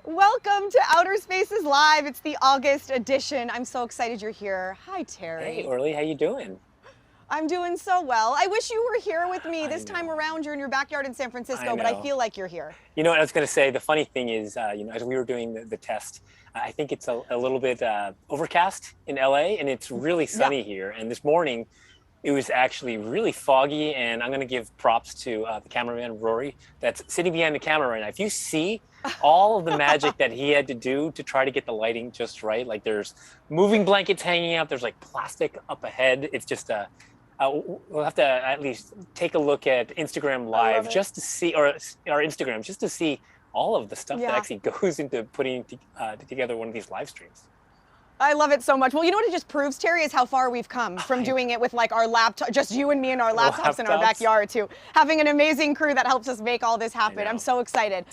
Welcome to Outer Spaces Live. It's the August edition. I'm so excited you're here. Hi, Terry. Hey, Orly, how you doing? I'm doing so well. I wish you were here with me I this time know. around. You're in your backyard in San I Francisco, but I know. feel like you're here. You know what I was going to say? The funny thing is, as we were doing the test, I think it's a little bit overcast in LA, and it's really Yeah. sunny here. And this morning, it was actually really foggy, and I'm going to give props to the cameraman, Rory, that's sitting behind the camera right now. If you see all of the magic that he had to do to try to get the lighting just right, like there's moving blankets hanging out, there's like plastic up ahead. It's just we'll have to at least take a look at Instagram Live just to see, or our Instagram, just to see all of the stuff that actually goes into putting together one of these live streams. I love it so much. Well, you know what it just proves, Terry, is how far we've come from doing it with like our laptop, just you and me and our laptops in our backyard, to having an amazing crew that helps us make all this happen. I'm so excited.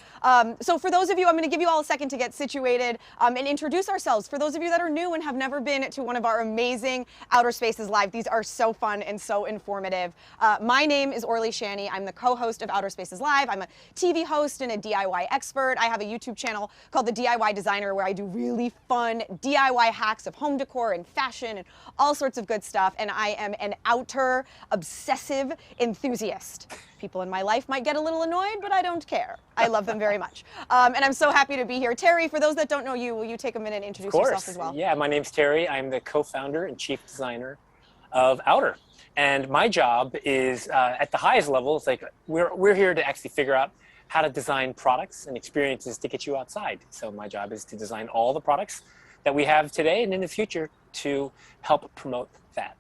So for those of you, I'm going to give you all a second to get situated and introduce ourselves. For those of you that are new and have never been to one of our amazing Outer Spaces Live, these are so fun and so informative. My name is Orly Shani. I'm the co-host of Outer Spaces Live. I'm a TV host and a DIY expert. I have a YouTube channel called The DIY Designer where I do really fun DIY hacks of home decor and fashion and all sorts of good stuff. And I am an outer obsessive enthusiast. People in my life might get a little annoyed, but I don't care. I love them very much. And I'm so happy to be here. Terry, for those that don't know you, will you take a minute and introduce yourself as well? Yeah, my name's Terry. I'm the co-founder and chief designer of Outer. And my job is at the highest level, it's like we're here to actually figure out how to design products and experiences to get you outside. So my job is to design all the products that we have today and in the future to help promote that.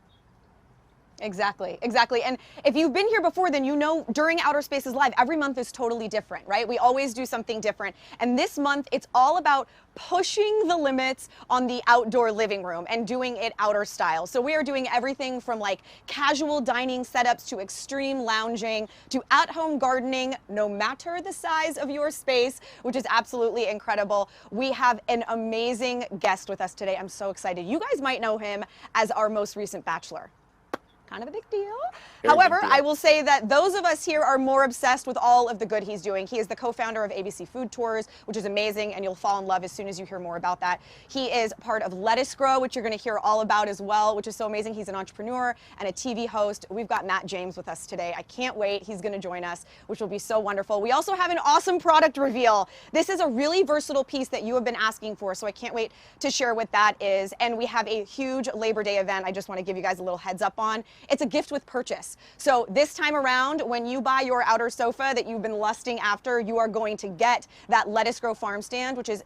Exactly, exactly. And if you've been here before, then you know during Outer Spaces Live, every month is totally different, right? We always do something different. And this month, it's all about pushing the limits on the outdoor living room and doing it outer style. So we are doing everything from like casual dining setups to extreme lounging to at-home gardening, no matter the size of your space, which is absolutely incredible. We have an amazing guest with us today. I'm so excited. You guys might know him as our most recent Bachelor. Kind of a big deal. However, I will say that those of us here are more obsessed with all of the good he's doing. He is the co-founder of ABC Food Tours, which is amazing, and you'll fall in love as soon as you hear more about that. He is part of Lettuce Grow, which you're going to hear all about as well, which is so amazing. He's an entrepreneur and a TV host. We've got Matt James with us today. I can't wait. He's going to join us, which will be so wonderful. We also have an awesome product reveal. This is a really versatile piece that you have been asking for, so I can't wait to share what that is. And we have a huge Labor Day event I just want to give you guys a little heads up on. It's a gift with purchase. So this time around, when you buy your outer sofa that you've been lusting after, you are going to get that Lettuce Grow Farmstand, which is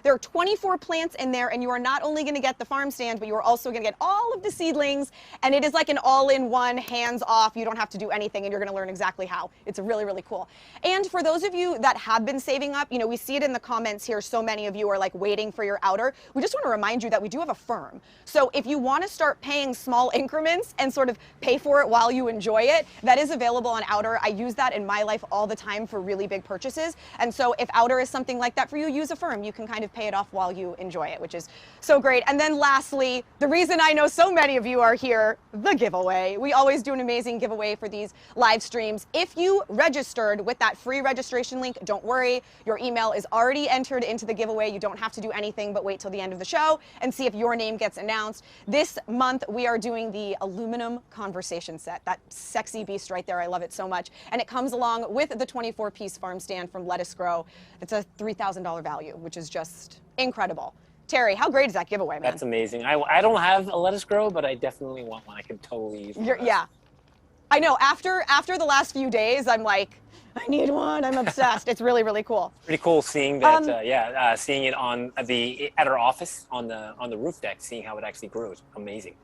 there are 24 plants in there, and you are not only going to get the farm stand, but you are also going to get all of the seedlings, and it is like an all-in-one, hands-off, you don't have to do anything, and you're going to learn exactly how. It's really, really cool. And for those of you that have been saving up, you know, we see it in the comments here, so many of you are like waiting for your outer. We just want to remind you that we do have a firm. So if you want to start paying small increments and sort of pay for it while you enjoy it, that is available on Outer. I use that in my life all the time for really big purchases. And so if Outer is something like that for you, use a firm. You can kind of pay it off while you enjoy it, which is so great. And then lastly, the reason I know so many of you are here, the giveaway. We always do an amazing giveaway for these live streams. If you registered with that free registration link, don't worry, your email is already entered into the giveaway. You don't have to do anything but wait till the end of the show and see if your name gets announced. This month, we are doing the aluminum conversation set, that sexy beast right there. I love it so much. And it comes along with the 24-piece farm stand from Lettuce Grow. It's a $3,000 value, which is just incredible. Terry, how great is that giveaway, man? That's amazing. I don't have a Lettuce Grow, but I definitely want one. I could totally use one. Yeah. I know. After the last few days, I'm like, I need one. I'm obsessed. It's really, really cool. Pretty cool seeing that. Seeing it at our office on the roof deck, seeing how it actually grows. Amazing.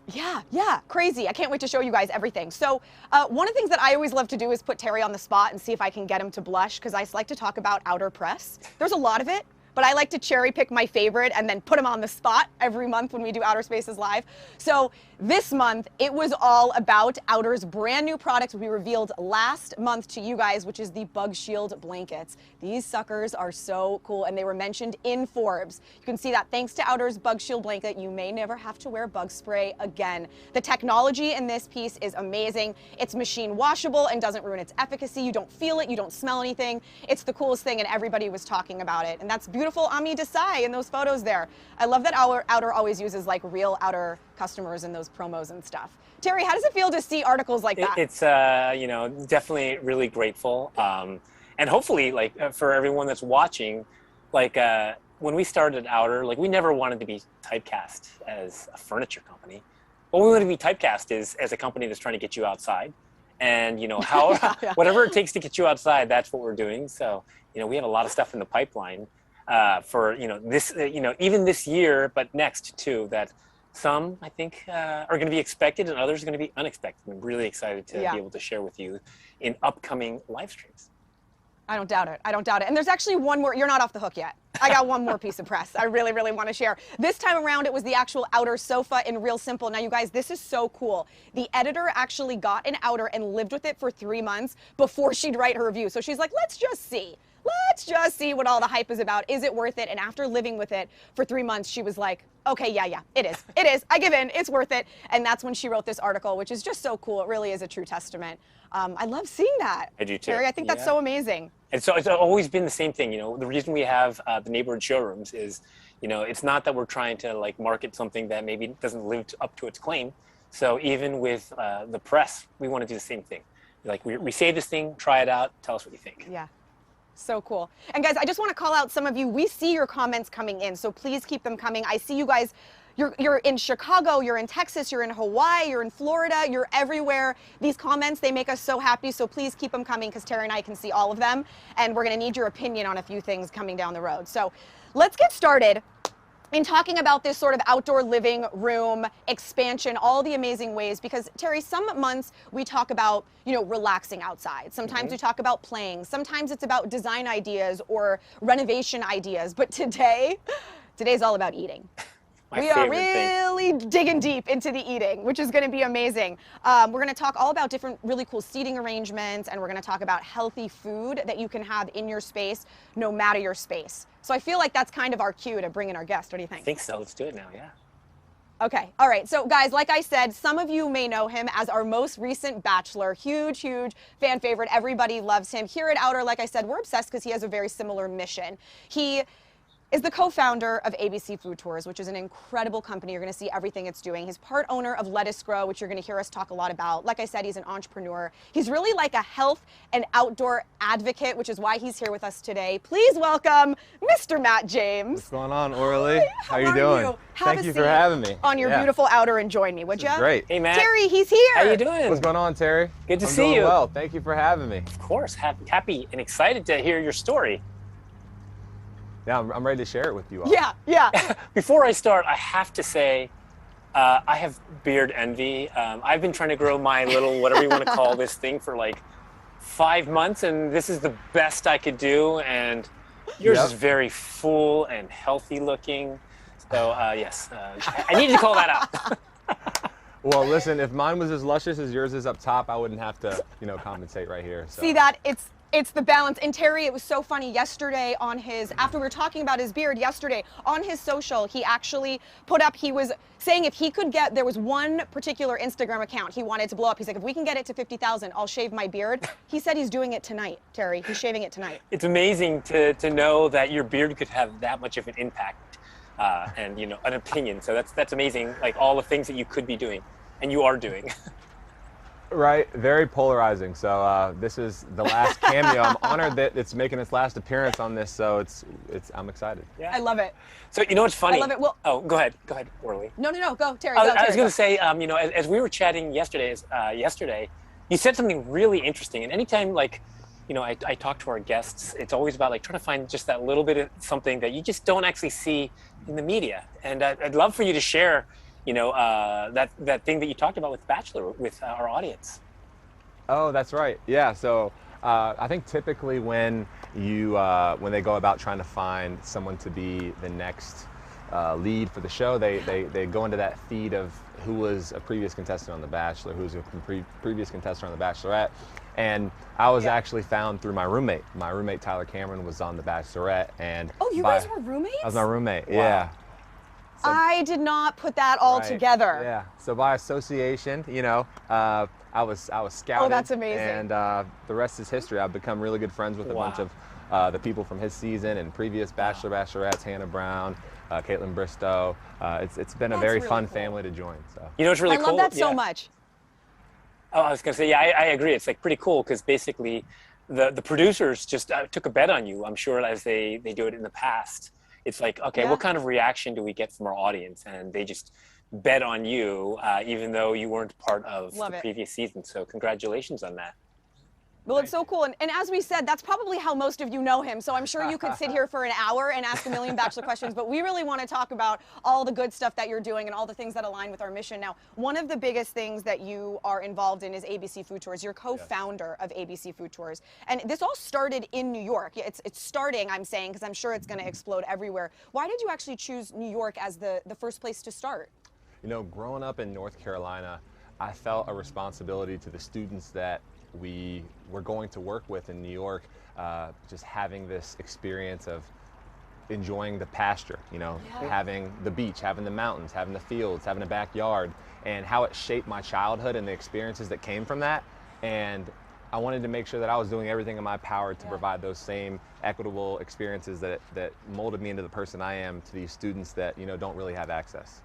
Yeah, crazy. I can't wait to show you guys everything. So one of the things that I always love to do is put Terry on the spot and see if I can get him to blush, because I like to talk about outer press. There's a lot of it. but I like to cherry pick my favorite and then put them on the spot every month when we do Outer Spaces Live. So this month, it was all about Outer's brand new product we revealed last month to you guys, which is the Bug Shield blankets. These suckers are so cool, and they were mentioned in Forbes. You can see that thanks to Outer's Bug Shield blanket, you may never have to wear bug spray again. The technology in this piece is amazing. It's machine washable and doesn't ruin its efficacy. You don't feel it, you don't smell anything. It's the coolest thing, and everybody was talking about it. And that's beautiful Ami Desai in those photos there. I love that Outer always uses like real Outer customers in those promos and stuff. Terry, how does it feel to see articles like that? It's you know, definitely really grateful, and hopefully, like for everyone that's watching, like when we started Outer, like we never wanted to be typecast as a furniture company. What we want to be typecast is as a company that's trying to get you outside, and you know how whatever it takes to get you outside, that's what we're doing. So you know, we have a lot of stuff in the pipeline for you know this you know even this year, but next too. That some I think are going to be expected, and others are going to be unexpected. I'm really excited to be able to share with you in upcoming live streams. I don't doubt it. I don't doubt it. And there's actually one more. You're not off the hook yet. I got one more piece of press I really, really want to share. This time around, it was the actual Outer sofa in Real Simple. Now, you guys, this is so cool. The editor actually got an Outer and lived with it for 3 months before she'd write her review. So she's like, let's just see. Let's just see what all the hype is about. Is it worth it? And after living with it for 3 months, she was like, okay, yeah, it is. It is. I give in. It's worth it. And that's when she wrote this article, which is just so cool. It really is a true testament. I love seeing that. I do too. Terry, I think that's so amazing. And so it's always been the same thing. You know, the reason we have the neighborhood showrooms is, you know, it's not that we're trying to like market something that maybe doesn't live up to its claim. So even with the press, we want to do the same thing. Like we say this thing, try it out, tell us what you think. Yeah. So cool. And guys, I just want to call out some of you. We see your comments coming in, so please keep them coming. I see you guys. You're in Chicago, you're in Texas, you're in Hawaii, you're in Florida, you're everywhere. These comments, they make us so happy, so please keep them coming because Terry and I can see all of them, and we're going to need your opinion on a few things coming down the road. So let's get started in talking about this sort of outdoor living room expansion, all the amazing ways, because Terry, some months we talk about, you know, relaxing outside. Sometimes we talk about playing. Sometimes it's about design ideas or renovation ideas. But today's all about eating. We are really digging deep into the eating, which is going to be amazing. We're going to talk all about different really cool seating arrangements, and we're going to talk about healthy food that you can have in your space, no matter your space. So I feel like that's kind of our cue to bring in our guest. What do you think? I think so. Let's do it now, yeah. Okay, all right. So guys, like I said, some of you may know him as our most recent Bachelor. Huge, huge fan favorite. Everybody loves him. Here at Outer, like I said, we're obsessed because he has a very similar mission. He is the co-founder of ABC Food Tours, which is an incredible company. You're going to see everything it's doing. He's part owner of Lettuce Grow, which you're going to hear us talk a lot about. Like I said, he's an entrepreneur. He's really like a health and outdoor advocate, which is why he's here with us today. Please welcome Mr. Matt James. What's going on, Orly? How you doing? You? Thank you for having me. On your beautiful Outer and join me, would you? Great. Hey, Matt. Terry, he's here. How you doing? What's going on, Terry? Good to I'm see doing you. Well, thank you for having me. Of course, happy and excited to hear your story. Yeah, I'm ready to share it with you all. Yeah. Before I start, I have to say, I have beard envy. I've been trying to grow my little, whatever you want to call this thing, for like 5 months, and this is the best I could do. And yours is very full and healthy looking. So yes, I needed to call that out. Well, listen, if mine was as luscious as yours is up top, I wouldn't have to, you know, compensate right here. So. See that? It's the balance. And Terry, it was so funny yesterday on his, after we were talking about his beard yesterday, on his social, he actually put up, he was saying if he could get, there was one particular Instagram account he wanted to blow up. He's like, if we can get it to 50,000, I'll shave my beard. He said he's doing it tonight, Terry. He's shaving it tonight. It's amazing to know that your beard could have that much of an impact and, you know, an opinion. So that's amazing, like all the things that you could be doing and you are doing. Right, very polarizing. So this is the last cameo. I'm honored that it's making its last appearance on this. So I'm excited. Yeah. I love it. So you know what's funny? I love it. Well, oh, go ahead, Orly. No, go, Terry. I was going to say, you know, as we were chatting yesterday, you said something really interesting. And anytime, like, you know, I talk to our guests, it's always about like trying to find just that little bit of something that you just don't actually see in the media. And I'd love for you to share, you know, that thing that you talked about with Bachelor with our audience. Oh, that's right. Yeah. So I think typically when when they go about trying to find someone to be the next lead for the show, they go into that feed of who was a previous contestant on The Bachelor, who was a previous contestant on The Bachelorette. And I was actually found through my roommate. My roommate Tyler Cameron was on The Bachelorette, and oh, you guys were roommates? I was my roommate. Wow. Yeah. So, I did not put that all together. Yeah. So by association, you know, I was scouted. Oh, that's amazing. And the rest is history. I've become really good friends with a bunch of the people from his season and previous Bachelor, Bachelorettes, Hannah Brown, Caitlin Bristow. It's been a very fun family to join. So. You know what's really cool? I love that so much. Oh, I was going to say, yeah, I agree. It's like pretty cool because basically the producers just took a bet on you, I'm sure, as they do it in the past. It's like, okay, what kind of reaction do we get from our audience? And they just bet on you, even though you weren't part of the previous season. So congratulations on that. Well, it's so cool. And as we said, that's probably how most of you know him. So I'm sure you could sit here for an hour and ask a million Bachelor questions, but we really want to talk about all the good stuff that you're doing and all the things that align with our mission. Now, one of the biggest things that you are involved in is ABC Food Tours. You're co-founder of ABC Food Tours. And this all started in New York. It's starting, I'm saying, because I'm sure it's going to explode everywhere. Why did you actually choose New York as the first place to start? You know, growing up in North Carolina, I felt a responsibility to the students that we were going to work with in New York, just having this experience of enjoying the pasture, you know, having the beach, having the mountains, having the fields, having a backyard, and how it shaped my childhood and the experiences that came from that. And I wanted to make sure that I was doing everything in my power to provide those same equitable experiences that molded me into the person I am to these students that, you know, don't really have access.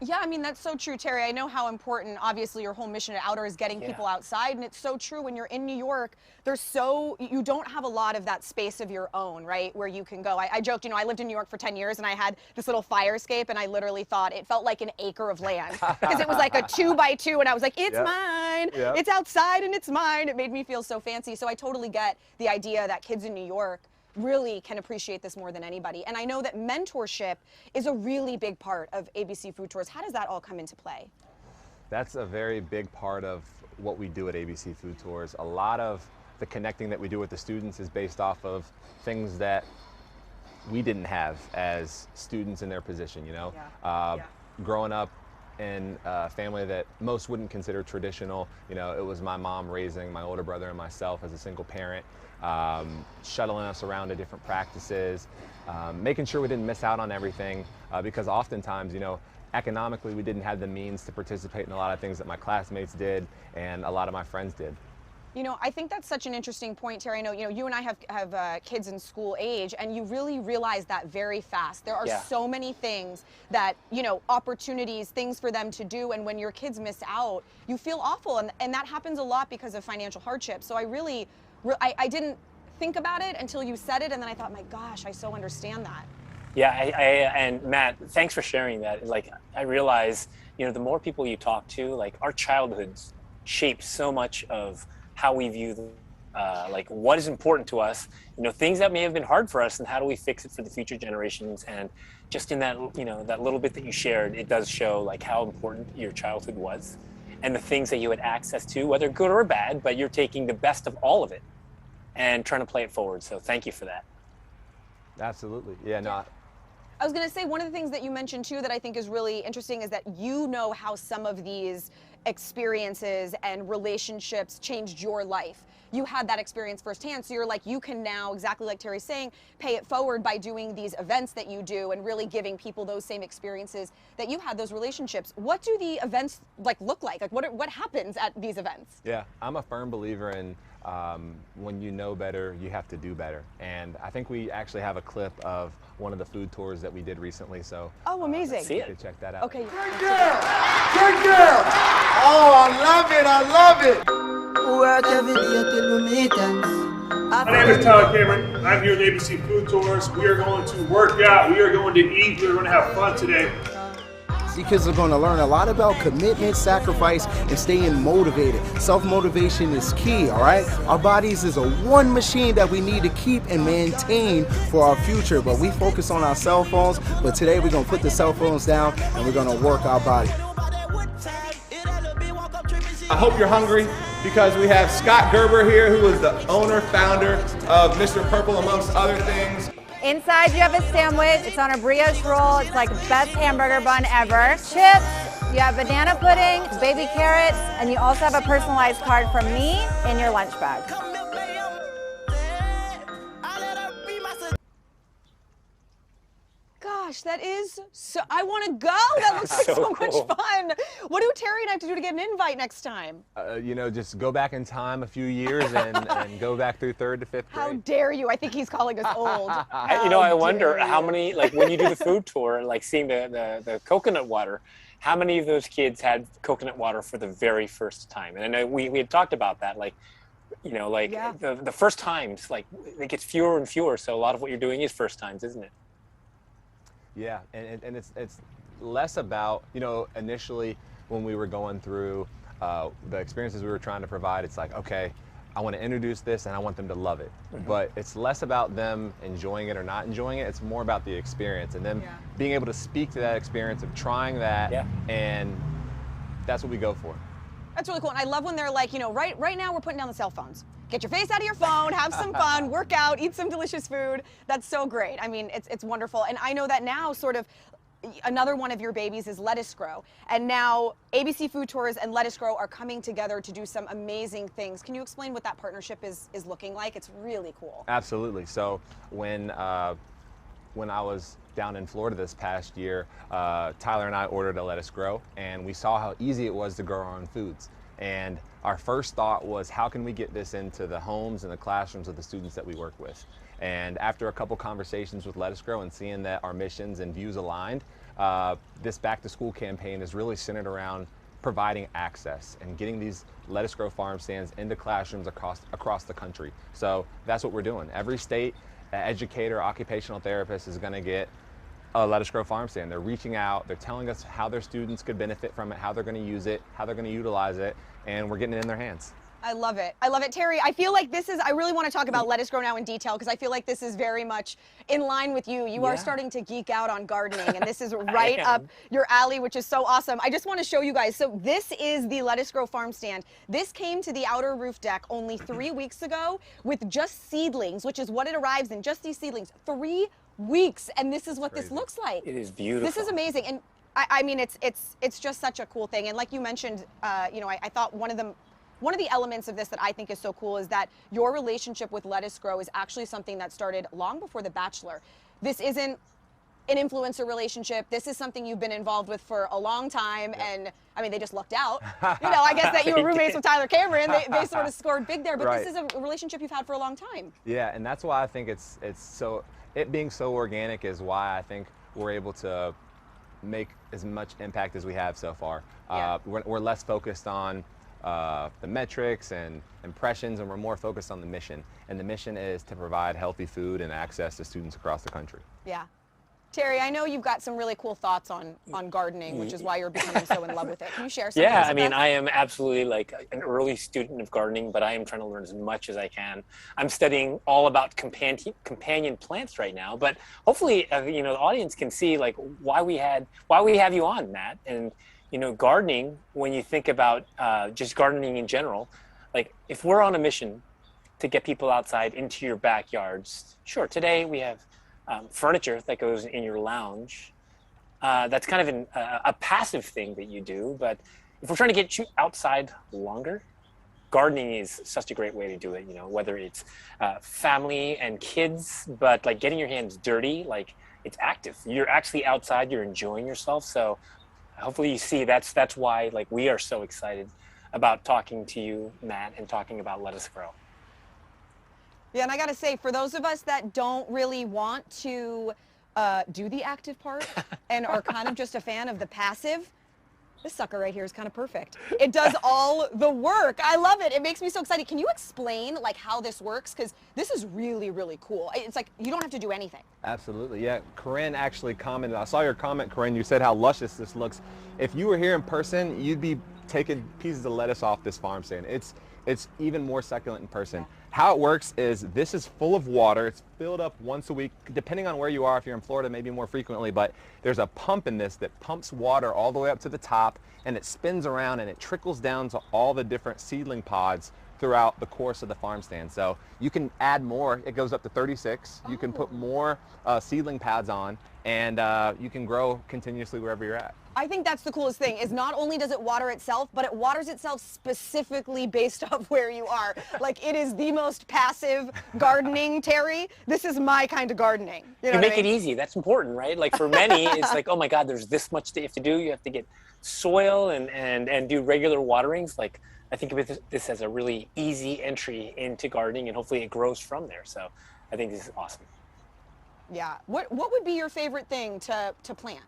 Yeah, I mean, that's so true, Terry. I know how important, obviously, your whole mission at Outer is getting people outside, and it's so true. When you're in New York, you don't have a lot of that space of your own, right, where you can go. I joked, you know, I lived in New York for 10 years, and I had this little fire escape, and I literally thought it felt like an acre of land, because it was like a 2x2, and I was like, it's mine. It's outside, and it's mine. It made me feel so fancy. So I totally get the idea that kids in New York really can appreciate this more than anybody. And I know that mentorship is a really big part of ABC Food Tours. How does that all come into play? That's a very big part of what we do at ABC Food Tours. A lot of the connecting that we do with the students is based off of things that we didn't have as students in their position, you know? Growing up in a family that most wouldn't consider traditional, you know, it was my mom raising my older brother and myself as a single parent, shuttling us around to different practices, making sure we didn't miss out on everything, because oftentimes, you know, economically we didn't have the means to participate in a lot of things that my classmates did and a lot of my friends did. You know, I think that's such an interesting point, Terry. I know, you know, you and I have kids in school age, and you really realize that very fast. There are so many things that, you know, opportunities, things for them to do, and when your kids miss out, you feel awful, and that happens a lot because of financial hardship. So I didn't think about it until you said it, and then I thought, my gosh, I so understand that. Yeah, and Matt, thanks for sharing that. Like, I realize, you know, the more people you talk to, like, our childhoods shape so much of how we view like what is important to us, you know, things that may have been hard for us, and how do we fix it for the future generations. And just in that, you know, that little bit that you shared, it does show like how important your childhood was and the things that you had access to, whether good or bad, but you're taking the best of all of it and trying to play it forward. So thank you for that. Absolutely. Yeah, no. I was going to say, one of the things that you mentioned too that I think is really interesting is that you know how some of these experiences and relationships changed your life. You had that experience firsthand, so you're like, you can now, exactly like Terry's saying, pay it forward by doing these events that you do and really giving people those same experiences that you had, those relationships. What do the events look like? Like what happens at these events? Yeah, I'm a firm believer in when you know better, you have to do better. And I think we actually have a clip of one of the food tours that we did recently. So amazing. You can check that out. Okay. Good girl. Good girl. Oh, I love it. I love it. Work every day till we meet ends. My name is Tyler Cameron. I'm here at ABC Food Tours. We are going to work out. We are going to eat. We are going to have fun today. You kids are going to learn a lot about commitment, sacrifice, and staying motivated. Self-motivation is key, all right? Our bodies is a one machine that we need to keep and maintain for our future, but we focus on our cell phones. But today we're going to put the cell phones down and we're going to work our body. I hope you're hungry because we have Scott Gerber here, who is the owner, founder of Mr. Purple, amongst other things. Inside you have a sandwich. It's on a brioche roll. It's like the best hamburger bun ever. Chips, you have banana pudding, baby carrots, and you also have a personalized card from me in your lunch bag. Gosh, that is so, I want to go. That looks like so much cool. fun. What do Terry and I have to do to get an invite next time? You know, just go back in time a few years and go back through 3rd to 5th grade. How dare you? I think he's calling us old. I wonder how many, like when you do the food tour, like seeing the coconut water, how many of those kids had coconut water for the very first time? And I know we had talked about that, like, you know, like the first times, like it gets fewer and fewer. So a lot of what you're doing is first times, isn't it? Yeah, and it's less about, you know, initially when we were going through the experiences we were trying to provide, it's like, okay, I want to introduce this and I want them to love it. But it's less about them enjoying it or not enjoying it. It's more about the experience and them being able to speak to that experience of trying that, and that's what we go for. That's really cool. And I love when they're like, you know, right now we're putting down the cell phones. Get your face out of your phone, have some fun, work out, eat some delicious food. That's so great. I mean, it's wonderful. And I know that now sort of another one of your babies is Lettuce Grow. And now ABC Food Tours and Lettuce Grow are coming together to do some amazing things. Can you explain what that partnership is looking like? It's really cool. Absolutely. So when I was down in Florida this past year, Tyler and I ordered a Lettuce Grow, and we saw how easy it was to grow our own foods. And our first thought was, how can we get this into the homes and the classrooms of the students that we work with? And after a couple conversations with Lettuce Grow and seeing that our missions and views aligned, this back to school campaign is really centered around providing access and getting these Lettuce Grow farm stands into classrooms across the country. So that's what we're doing. Every state educator, occupational therapist is going to get a Lettuce Grow farm stand. They're reaching out, they're telling us how their students could benefit from it, how they're going to use it, how they're going to utilize it, and we're getting it in their hands. I love it. I love it. Terry, I feel like this is, I really want to talk about Lettuce Grow now in detail because I feel like this is very much in line with you. You are starting to geek out on gardening, and this is right up your alley, which is so awesome. I just want to show you guys. So this is the Lettuce Grow farm stand. This came to the outer roof deck only 3 weeks ago with just seedlings, which is what it arrives in, just these seedlings. 3 weeks, and this is what this looks like. It is beautiful. This is amazing. And I mean, it's just such a cool thing. And like you mentioned, you know, I thought one of the elements of this that I think is so cool is that your relationship with Lettuce Grow is actually something that started long before The Bachelor. This isn't an influencer relationship. This is something you've been involved with for a long time. And I mean, they just lucked out. You know, I guess that you were roommates with Tyler Cameron. They sort of scored big there, but this is a relationship you've had for a long time. Yeah, and that's why I think it's so, it being so organic is why I think we're able to make as much impact as we have so far. We're less focused on the metrics and impressions, and we're more focused on the mission. And the mission is to provide healthy food and access to students across the country. Yeah. Terry, I know you've got some really cool thoughts on gardening, which is why you're becoming so in love with it. Can you share some? Yeah, I mean, I am absolutely like an early student of gardening, but I am trying to learn as much as I can. I'm studying all about companion plants right now, but hopefully, you know, the audience can see like why we have you on, Matt. And you know, gardening, when you think about just gardening in general, like if we're on a mission to get people outside into your backyards, sure, today we have furniture that goes in your lounge. That's kind of a passive thing that you do, but if we're trying to get you outside longer, gardening is such a great way to do it, you know, whether it's family and kids, but like getting your hands dirty, like it's active. You're actually outside, you're enjoying yourself. So hopefully you see that's why like we are so excited about talking to you, Matt, and talking about Lettuce Grow. Yeah, and I gotta say, for those of us that don't really want to do the active part and are kind of just a fan of the passive, this sucker right here is kind of perfect. It does all the work. I love it. It makes me so excited. Can you explain like how this works? Because this is really, really cool. It's like you don't have to do anything. Absolutely, yeah. Corinne actually commented, I saw your comment, Corinne, you said how luscious this looks. If you were here in person, you'd be taking pieces of lettuce off this farm stand. It's even more succulent in person. How it works is this is full of water. It's filled up once a week, depending on where you are. If you're in Florida, maybe more frequently, but there's a pump in this that pumps water all the way up to the top, and it spins around and it trickles down to all the different seedling pods throughout the course of the farm stand. So you can add more. It goes up to 36. You can put more seedling pads on, and you can grow continuously wherever you're at. I think that's the coolest thing, is not only does it water itself, but it waters itself specifically based off where you are. Like, it is the most passive gardening, Terry. This is my kind of gardening. You know You what I make it mean? easy. That's important, right? Like for many, it's like, oh my God, there's this much that you have to do. You have to get soil and do regular waterings. Like, I think of this as a really easy entry into gardening, and hopefully it grows from there. So I think this is awesome. Yeah. What would be your favorite thing to plant?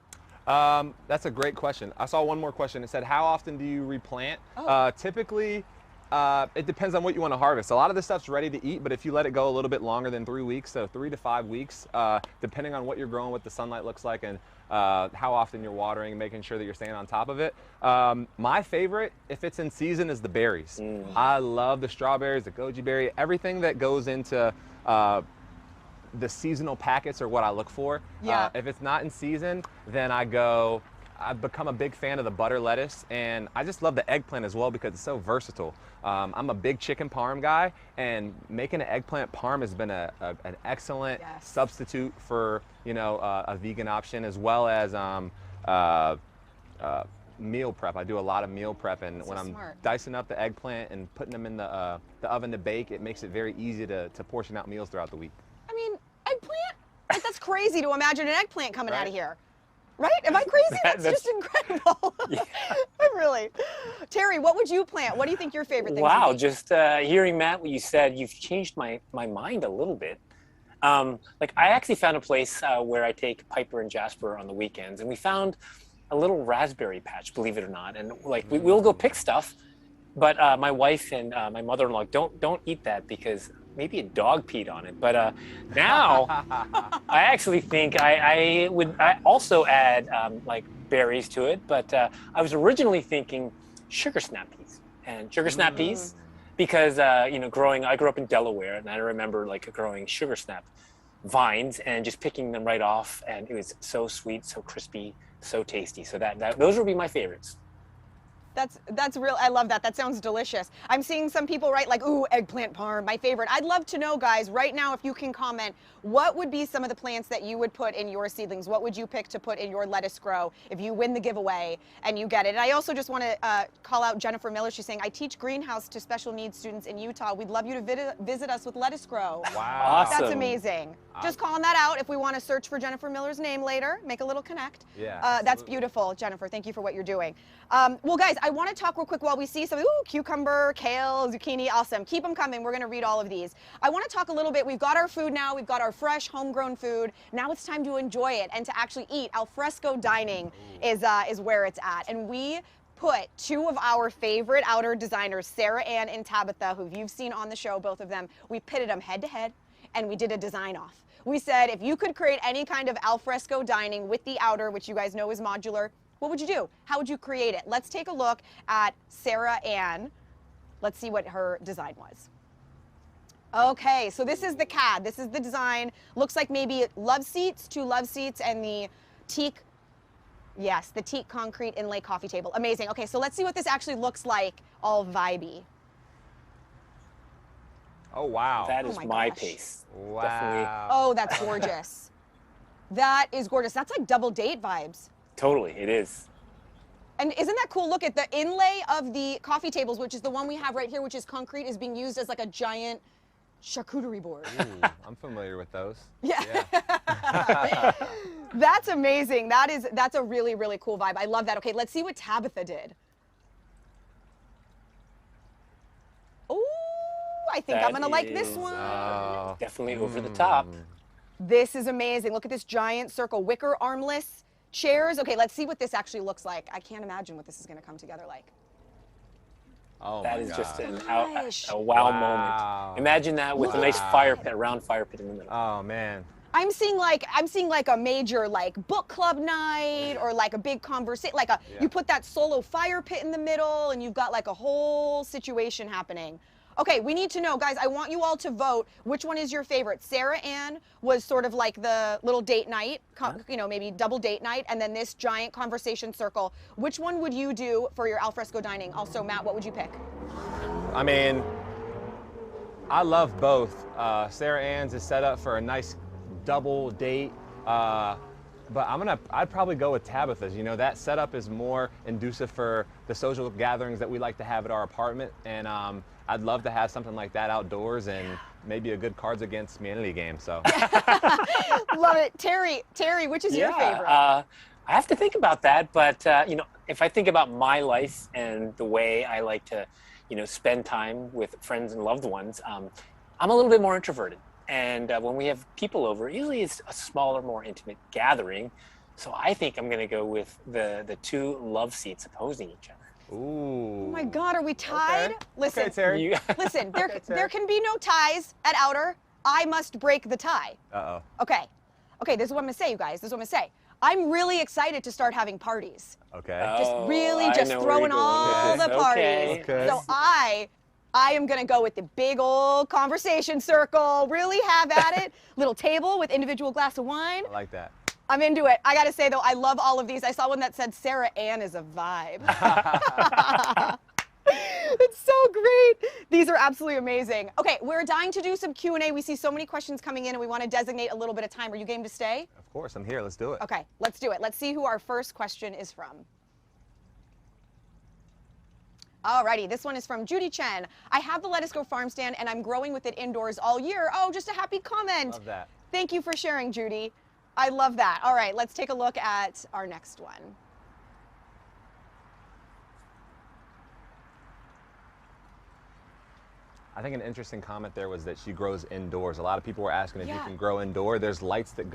That's a great question. I saw one more question. It said, how often do you replant? Typically, it depends on what you want to harvest. A lot of this stuff's ready to eat, but if you let it go a little bit longer than 3 weeks, so 3 to 5 weeks, depending on what you're growing, what the sunlight looks like, and how often you're watering, making sure that you're staying on top of it. My favorite, if it's in season, is the berries. I love the strawberries, the goji berry, everything that goes into the seasonal packets are what I look for. Yeah. If it's not in season, then I've become a big fan of the butter lettuce, and I just love the eggplant as well because it's so versatile. I'm a big chicken parm guy, and making an eggplant parm has been an excellent substitute for, you know, a vegan option, as well as meal prep. I do a lot of meal prep, and when I'm dicing up the eggplant and putting them in the oven to bake, it makes it very easy to portion out meals throughout the week. I mean, eggplant? Like, that's crazy to imagine an eggplant coming out of here. Right? Am I crazy? That's just incredible. Really. Terry, what would you plant? What do you think your favorite thing Wow, would be? just hearing Matt, what you said, you've changed my mind a little bit. Like, I actually found a place where I take Piper and Jasper on the weekends, and we found a little raspberry patch, believe it or not. And like, we'll go pick stuff, but my wife and my mother-in-law, don't eat that because maybe a dog peed on it. But now I actually think I would also add like berries to it. But I was originally thinking sugar snap peas and sugar snap peas because you know, I grew up in Delaware, and I remember like growing sugar snap vines and just picking them right off, and it was so sweet, so crispy, so tasty. So those would be my favorites. That's real. I love that. That sounds delicious. I'm seeing some people write like, ooh, eggplant parm, my favorite. I'd love to know, guys, right now, if you can comment, what would be some of the plants that you would put in your seedlings? What would you pick to put in your lettuce grow if you win the giveaway and you get it? And I also just want to call out Jennifer Miller. She's saying, I teach greenhouse to special needs students in Utah. We'd love you to visit us with Lettuce Grow. Wow. Awesome. That's amazing. Just calling that out. If we want to search for Jennifer Miller's name later, make a little connect. Yeah. That's beautiful, Jennifer. Thank you for what you're doing. Well, guys, I want to talk real quick while we see some, ooh, cucumber, kale, zucchini, awesome. Keep them coming. We're going to read all of these. I want to talk a little bit. We've got our food now. We've got our fresh, homegrown food. Now it's time to enjoy it and to actually eat. Alfresco dining is where it's at. And we put two of our favorite outer designers, Sarah Ann and Tabitha, who you've seen on the show, both of them. We pitted them head to head, and we did a design off. We said, if you could create any kind of alfresco dining with the outer, which you guys know is modular, what would you do? How would you create it? Let's take a look at Sarah Ann. Let's see what her design was. Okay, so this is the CAD. This is the design. Looks like maybe love seats, 2 love seats, and the teak, yes, the teak concrete inlay coffee table. Amazing. Okay, so let's see what this actually looks like, all vibey. Oh, wow. That is my gosh. pace. Wow. Definitely. Oh, that's gorgeous. That is gorgeous. That's like double date vibes. Totally, it is. And isn't that cool? Look at the inlay of the coffee tables, which is the one we have right here, which is concrete, is being used as like a giant charcuterie board. Ooh, I'm familiar with those. Yeah. That's amazing. That's a really, really cool vibe. I love that. Okay, let's see what Tabitha did. Oh, I think I'm gonna like this one. Definitely over the top. This is amazing. Look at this giant circle, wicker armless chairs. Okay, let's see what this actually looks like. I can't imagine what this is gonna come together like. Oh, That my is God. just Gosh. a wow, Wow. moment. Imagine that with a nice fire pit, a round fire pit in the middle. Oh, man. I'm seeing like a major like book club night or like a big conversation, like you put that solo fire pit in the middle and you've got like a whole situation happening. Okay, we need to know, guys, I want you all to vote. Which one is your favorite? Sarah Ann was sort of like the little date night, you know, maybe double date night, and then this giant conversation circle. Which one would you do for your alfresco dining? Also, Matt, what would you pick? I mean, I love both. Sarah Ann's is set up for a nice double date. But I'd probably go with Tabitha's. You know, that setup is more conducive for the social gatherings that we like to have at our apartment. And I'd love to have something like that outdoors and maybe a good Cards Against Humanity game, so. Love it. Terry, which is your favorite? I have to think about that, but you know, if I think about my life and the way I like to, you know, spend time with friends and loved ones, I'm a little bit more introverted. And when we have people over, usually it's a smaller, more intimate gathering. So I think I'm going to go with the two love seats opposing each other. Ooh. Oh my God, are we tied? Okay. Listen, Okay, Terry. listen. There, Okay, there Terry. can be no ties at Outer. I must break the tie. Uh-oh. Okay. This is what I'm gonna say, you guys. This is what I'm gonna say. I'm really excited to start having parties. Okay. Just really I just know where throwing you're going all with the this. parties. Okay. So I am gonna go with the big old conversation circle. Really have at it. Little table with individual glass of wine. I like that. I'm into it. I gotta say though, I love all of these. I saw one that said Sarah Ann is a vibe. It's so great. These are absolutely amazing. Okay, we're dying to do some Q&A. We see so many questions coming in and we want to designate a little bit of time. Are you game to stay? Of course, I'm here. Let's do it. Okay, let's do it. Let's see who our first question is from. Alrighty, this one is from Judy Chen. I have the Lettuce Grow Farmstand and I'm growing with it indoors all year. Oh, just a happy comment. Love that. Thank you for sharing, Judy. I love that. All right, let's take a look at our next one. I think an interesting comment there was that she grows indoors. A lot of people were asking if you Yeah. can grow indoor. There's lights that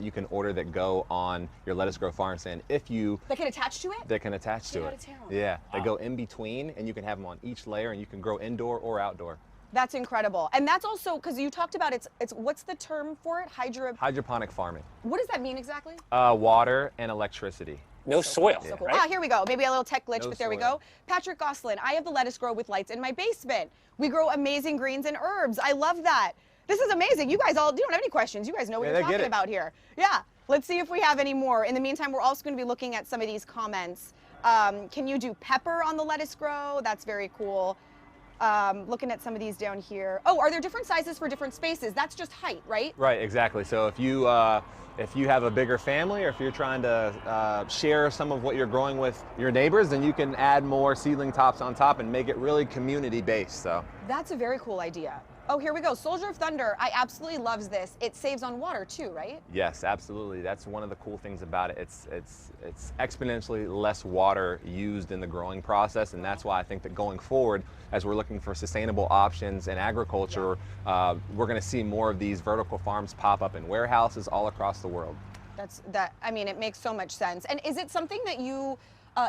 you can order that go on your Lettuce Grow Farmstand if you That can attach to it? that can attach to Get out it. of town. Yeah, they go in between and you can have them on each layer and you can grow indoor or outdoor. That's incredible. And that's also, because you talked about it's what's the term for it? Hydroponic farming. What does that mean exactly? Water and electricity. No soil, So cool. right? Ah, here we go. Maybe a little tech glitch, No but there we soil. go. Patrick Goslin, I have the lettuce grow with lights in my basement. We grow amazing greens and herbs. I love that. This is amazing. You guys you don't have any questions. You guys know what Yeah, you're they get talking it. about here. Yeah. Let's see if we have any more. In the meantime, we're also going to be looking at some of these comments. Can you do pepper on the lettuce grow? That's very cool. Looking at some of these down here. Oh, are there different sizes for different spaces? That's just height, right? Right, exactly. So if you have a bigger family or if you're trying to share some of what you're growing with your neighbors, then you can add more seedling tops on top and make it really community based. So That's a very cool idea. Oh, here we go. Soldier of Thunder. I absolutely loves this. It saves on water too, right? yes, absolutely. That's one of the cool things about it. It's exponentially less water used in the growing process, and that's why I think that going forward, as we're looking for sustainable options in agriculture, we're going to see more of these vertical farms pop up in warehouses all across the world. I mean, it makes so much sense. And is it something that you,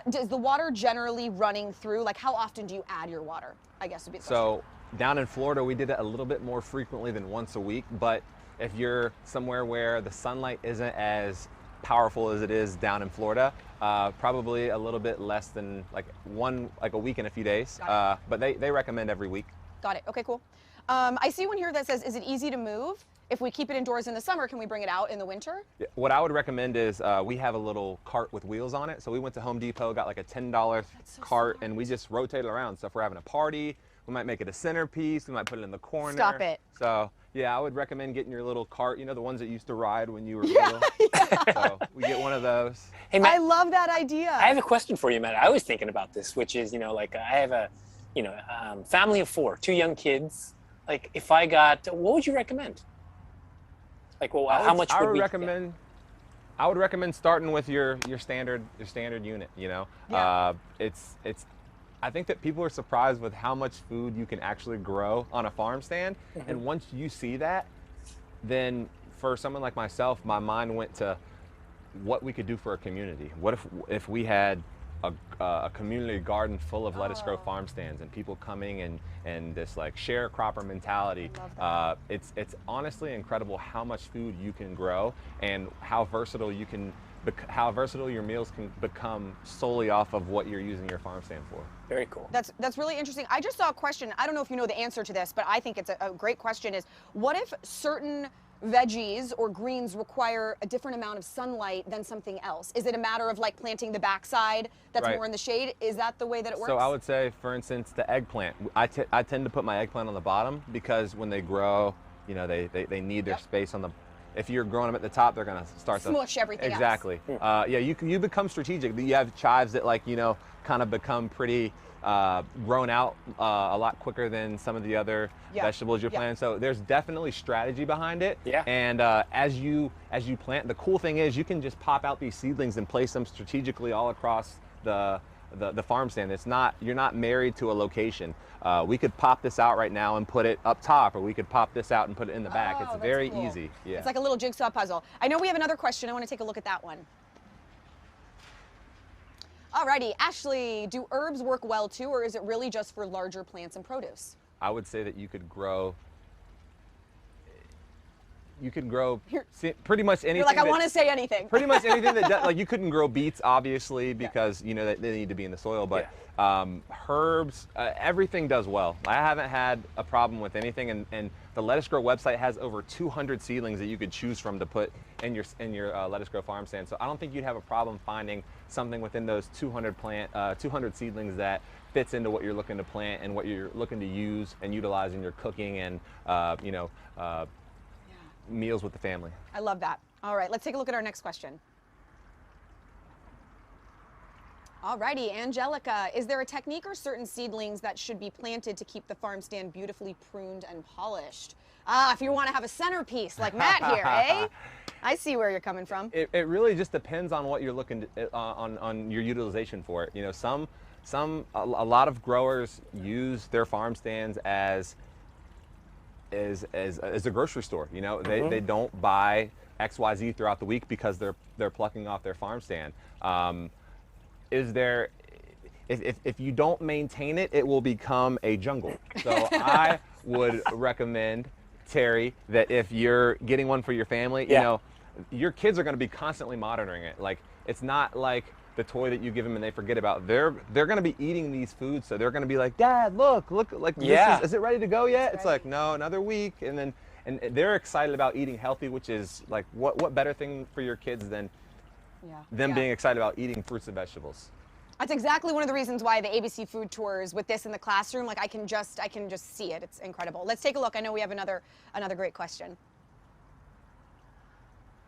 does the water generally running through? Like, how often do you add your water? I guess would be the question. So down in Florida, we did it a little bit more frequently than once a week, but if you're somewhere where the sunlight isn't as powerful as it is down in Florida, probably a little bit less than like a week and a few days. But they recommend every week. Got it. Okay, cool. I see one here that says, is it easy to move? If we keep it indoors in the summer, can we bring it out in the winter? Yeah, what I would recommend is we have a little cart with wheels on it. So we went to Home Depot, got like a $10 cart, and we just rotate it around. So if we're having a party, we might make it a centerpiece. We might put it in the corner. Stop it. So yeah, I would recommend getting your little cart. You know, the ones that you used to ride when you were little. So we get one of those. Hey, Matt, I love that idea. I have a question for you, Matt. I was thinking about this, which is, like I have a, family of 4, 2 young kids. Like if I got, what would you recommend? Like, well, how much would we? I would recommend starting with your standard unit. Yeah. I think that people are surprised with how much food you can actually grow on a farm stand. Mm-hmm. And once you see that, then for someone like myself, my mind went to what we could do for a community. What if we had a community garden full of Lettuce Grow farm stands and people coming and this like sharecropper mentality. It's honestly incredible how much food you can grow and how versatile your meals can become solely off of what you're using your farm stand for. Very cool. That's really interesting. I just saw a question. I don't know if you know the answer to this, but I think it's a great question is, what if certain veggies or greens require a different amount of sunlight than something else? Is it a matter of like planting the backside that's Right. more in the shade? Is that the way that it works? So I would say, for instance, the eggplant. I tend to put my eggplant on the bottom because when they grow, you know, they need their space on the. If you're growing them at the top, they're gonna start to smush everything else. Exactly. Yeah, you become strategic. You have chives that, like, you know, kind of become pretty grown out a lot quicker than some of the other vegetables you're planting. So there's definitely strategy behind it. Yeah. And as you plant, the cool thing is you can just pop out these seedlings and place them strategically all across the farm stand. It's not, you're not married to a location. We could pop this out right now and put it up top, or we could pop this out and put it in the back. Oh, It's that's very cool. easy. Yeah. It's like a little jigsaw puzzle. I know we have another question. I want to take a look at that one. Alrighty, Ashley, do herbs work well too, or is it really just for larger plants and produce? I would say that you could grow pretty much anything. You're like, I want to say anything. Pretty much anything that like, you couldn't grow beets, obviously, because you know that they need to be in the soil, but herbs, everything does well. I haven't had a problem with anything, and the Lettuce Grow website has over 200 seedlings that you could choose from to put in your Lettuce Grow farm stand. So I don't think you'd have a problem finding something within those 200 200 seedlings that fits into what you're looking to plant and what you're looking to use and utilize in your cooking and meals with the family. I love that. All right, let's take a look at our next question. Alrighty, Angelica, is there a technique or certain seedlings that should be planted to keep the farm stand beautifully pruned and polished? If you want to have a centerpiece like Matt here, eh? I see where you're coming from. It really just depends on what you're looking to, on your utilization for it. You know, a lot of growers use their farm stands as a grocery store. You know, they don't buy XYZ throughout the week because they're plucking off their farm stand. If you don't maintain it, it will become a jungle. So I would recommend, Terry, that if you're getting one for your family, you know, your kids are going to be constantly monitoring it. Like, it's not like the toy that you give them and they forget about. They're going to be eating these foods, so they're going to be like, Dad, look, like, is it ready to go yet? It's like, no, another week. And they're excited about eating healthy, which is like, what better thing for your kids than them being excited about eating fruits and vegetables. That's exactly one of the reasons why the ABC food tours with this in the classroom, like I can just see it. It's incredible. Let's take a look. I know we have another great question.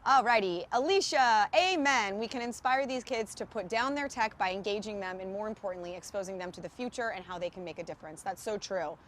Alrighty, Alicia, amen. We can inspire these kids to put down their tech by engaging them and, more importantly, exposing them to the future and how they can make a difference. That's so true.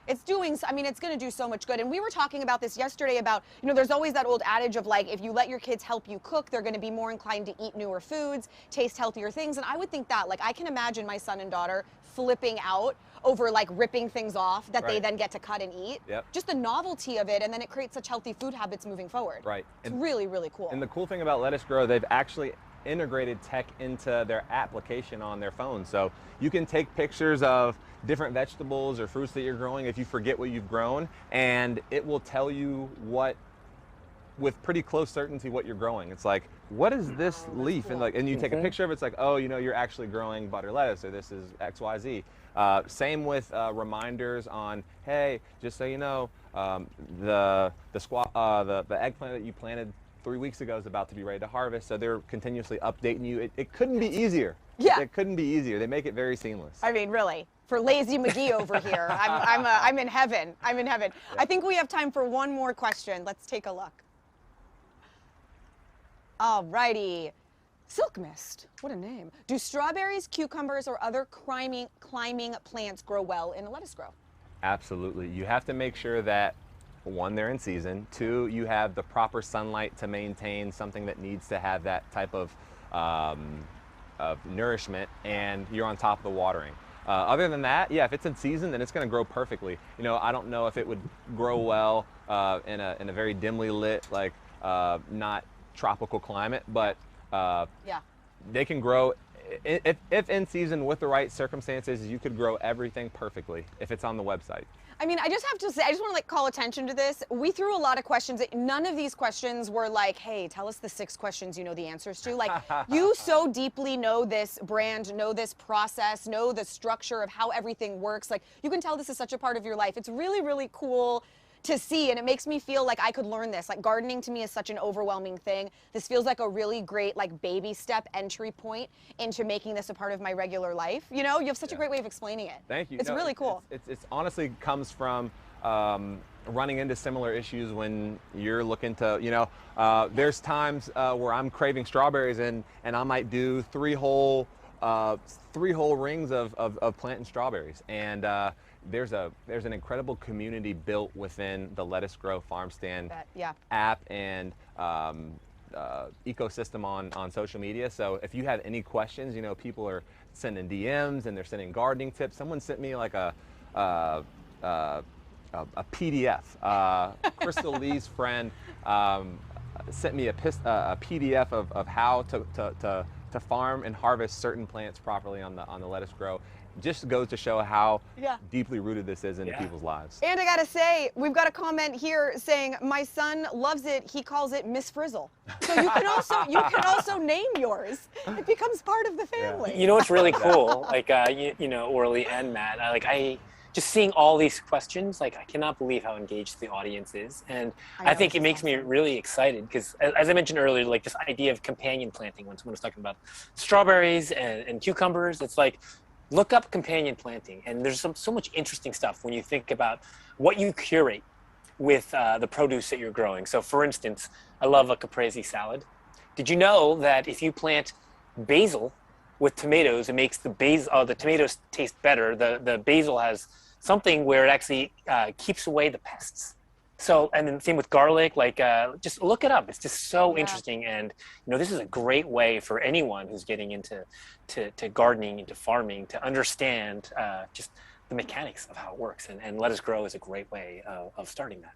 It's going to do so much good. And we were talking about this yesterday about, you know, there's always that old adage of like, if you let your kids help you cook, they're going to be more inclined to eat newer foods, taste healthier things. And I would think that, like, I can imagine my son and daughter flipping out over like ripping things off that they then get to cut and eat. Yep. Just the novelty of it, and then it creates such healthy food habits moving forward. Right. It's really, really cool. And the cool thing about Lettuce Grow, they've actually integrated tech into their application on their phone. So you can take pictures of different vegetables or fruits that you're growing if you forget what you've grown, and it will tell you with pretty close certainty what you're growing. It's like, what is this leaf? Cool. And you take a picture of it, it's like, oh, you know, you're actually growing butter lettuce, or this is XYZ. Same with reminders on, hey, just so you know, the eggplant that you planted 3 weeks ago is about to be ready to harvest. So they're continuously updating you. It couldn't be easier. Yeah. It couldn't be easier. They make it very seamless. I mean, really, for lazy McGee over here, I'm in heaven. I'm in heaven. Yeah. I think we have time for one more question. Let's take a look. All righty. Silk Mist, what a name. Do strawberries, cucumbers, or other climbing plants grow well in a lettuce grow? Absolutely. You have to make sure that, one, they're in season. Two, you have the proper sunlight to maintain something that needs to have that type of nourishment, and you're on top of the watering. Other than that, yeah, if it's in season, then it's going to grow perfectly. You know, I don't know if it would grow well in a very dimly lit, like not tropical climate, but they can grow. If in season with the right circumstances, you could grow everything perfectly if it's on the website. I mean, I just have to say, I just want to like call attention to this. We threw a lot of questions. None of these questions were like, hey, tell us the 6 questions you know the answers to. Like, you so deeply know this brand, know this process, know the structure of how everything works. Like, you can tell this is such a part of your life. It's really, really cool to see, and it makes me feel like I could learn this. Like gardening to me is such an overwhelming thing. This feels like a really great like baby step entry point into making this a part of my regular life. You know, you have such a great way of explaining it. Thank you. It's really cool. It's honestly comes from running into similar issues when you're looking to, you know, there's times where I'm craving strawberries and I might do three whole rings of planting strawberries. And there's an incredible community built within the Lettuce Grow Farmstand app and ecosystem on social media. So if you have any questions, you know, people are sending DMs and they're sending gardening tips. Someone sent me like a PDF. Crystal Lee's friend sent me a PDF of how to farm and harvest certain plants properly on the Lettuce Grow. Just goes to show how deeply rooted this is in people's lives. And I gotta say, we've got a comment here saying my son loves it. He calls it Miss Frizzle. So you can also name yours. It becomes part of the family. You know what's really cool? Like you know, Orly and Matt. I just seeing all these questions, like I cannot believe how engaged the audience is, and I think it makes me really excited because, as I mentioned earlier, like this idea of companion planting. When someone was talking about strawberries and cucumbers, it's like, look up companion planting, and there's so much interesting stuff when you think about what you curate with the produce that you're growing. So, for instance, I love a caprese salad. Did you know that if you plant basil with tomatoes, it makes the tomatoes taste better? The basil has something where it actually keeps away the pests. So, and then same with garlic, like just look it up. It's just so interesting. And, you know, this is a great way for anyone who's getting into to gardening, into farming, to understand just the mechanics of how it works. And Lettuce Grow is a great way of starting that.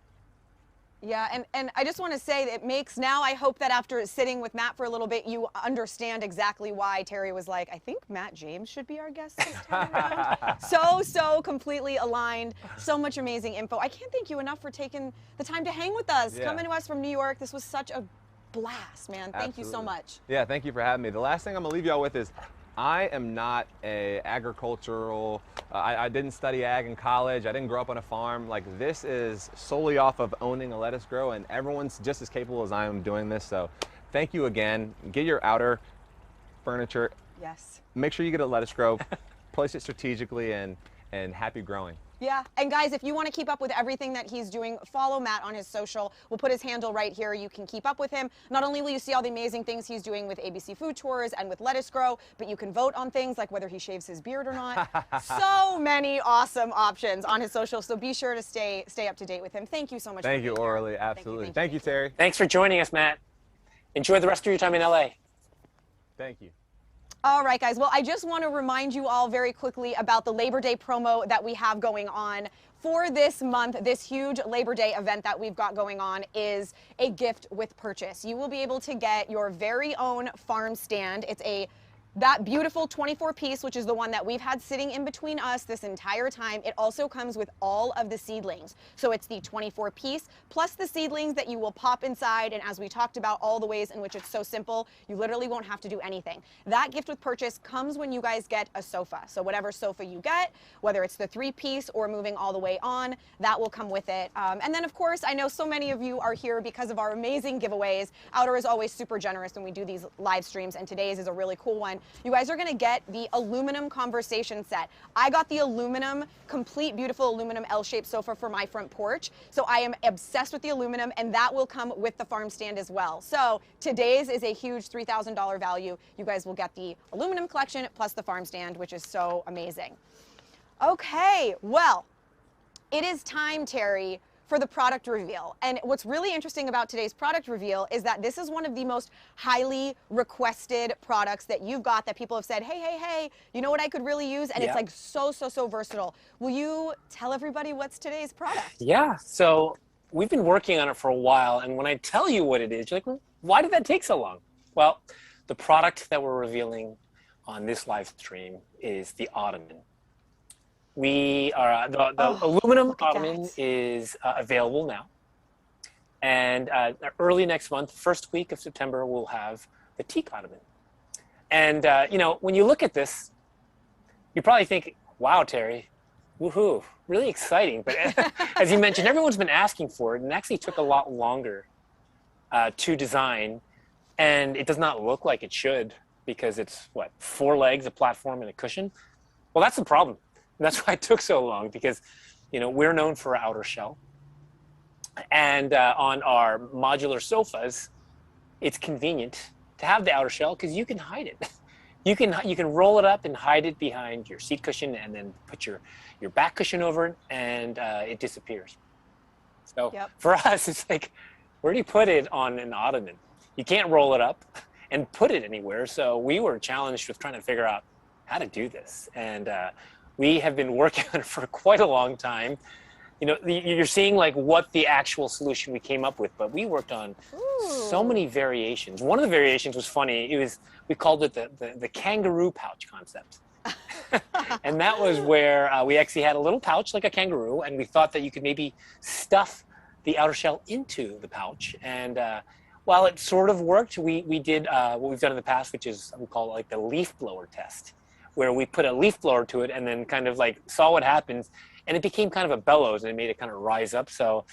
Yeah, and I just want to say that it makes, now I hope that after sitting with Matt for a little bit, you understand exactly why Terry was like, I think Matt James should be our guest this time around. So completely aligned. So much amazing info. I can't thank you enough for taking the time to hang with us, coming to us from New York. This was such a blast, man. Thank you so much. Yeah, thank you for having me. The last thing I'm gonna leave y'all with is, I am not a agricultural, I didn't study ag in college, I didn't grow up on a farm. Like, this is solely off of owning a Lettuce Grow, and everyone's just as capable as I am doing this. So thank you again. Get your outer furniture. Yes. Make sure you get a Lettuce Grow, place it strategically, and happy growing. Yeah, and guys, if you want to keep up with everything that he's doing, follow Matt on his social. We'll put his handle right here. You can keep up with him. Not only will you see all the amazing things he's doing with ABC Food Tours and with Lettuce Grow, but you can vote on things like whether he shaves his beard or not. So many awesome options on his social, so be sure to stay up to date with him. Thank you so much. Thank you, Orly. Absolutely. Thank you, Terry. Thanks for joining us, Matt. Enjoy the rest of your time in LA. Thank you. All right, guys. Well, I just want to remind you all very quickly about the Labor Day promo that we have going on for this month. This huge Labor Day event that we've got going on is a gift with purchase. You will be able to get your very own farm stand. It's that beautiful 24-piece, which is the one that we've had sitting in between us this entire time. It also comes with all of the seedlings. So it's the 24-piece plus the seedlings that you will pop inside. And as we talked about, all the ways in which it's so simple, you literally won't have to do anything. That gift with purchase comes when you guys get a sofa. So whatever sofa you get, whether it's the 3-piece or moving all the way on, that will come with it. And then, of course, I know so many of you are here because of our amazing giveaways. Outer is always super generous when we do these live streams, and today's is a really cool one. You guys are gonna get the aluminum conversation set. I got the aluminum, complete beautiful aluminum L-shaped sofa for my front porch. So I am obsessed with the aluminum, and that will come with the farm stand as well. So today's is a huge $3,000 value. You guys will get the aluminum collection plus the farm stand, which is so amazing. Okay, well, it is time, Terry, for the product reveal. And what's really interesting about today's product reveal is that this is one of the most highly requested products that you've got, that people have said, hey, you know what I could really use? And it's like so versatile. Will you tell everybody what's today's product? Yeah, so we've been working on it for a while, and when I tell you what it is, you're like, well, why did that take so long? Well, the product that we're revealing on this live stream is the Ottoman. We are the aluminum Ottoman is available now, and early next month, first week of September, we'll have the teak Ottoman. And you know, when you look at this, you probably think, "Wow, Terry, Woohoo! Really exciting. But as you mentioned, everyone's been asking for it, and it actually took a lot longer to design, and it does not look like it should because it's what, 4 legs, a platform, and a cushion. Well, that's the problem. And that's why it took so long, because we're known for our outer shell, and on our modular sofas, it's convenient to have the outer shell because you can hide it. You can roll it up and hide it behind your seat cushion, and then put your back cushion over it, and it disappears. So for us, it's like, where do you put it on an ottoman? You can't roll it up and put it anywhere. So we were challenged with trying to figure out how to do this, and we have been working on it for quite a long time. You're seeing like what the actual solution we came up with, but we worked on so many variations. One of the variations was funny. We called it the kangaroo pouch concept. And that was where we actually had a little pouch like a kangaroo, and we thought that you could maybe stuff the outer shell into the pouch. And while it sort of worked, we did what we've done in the past, which is we call it like the leaf blower test, where we put a leaf blower to it and then kind of like saw what happens. And it became kind of a bellows, and it made it kind of rise up. So,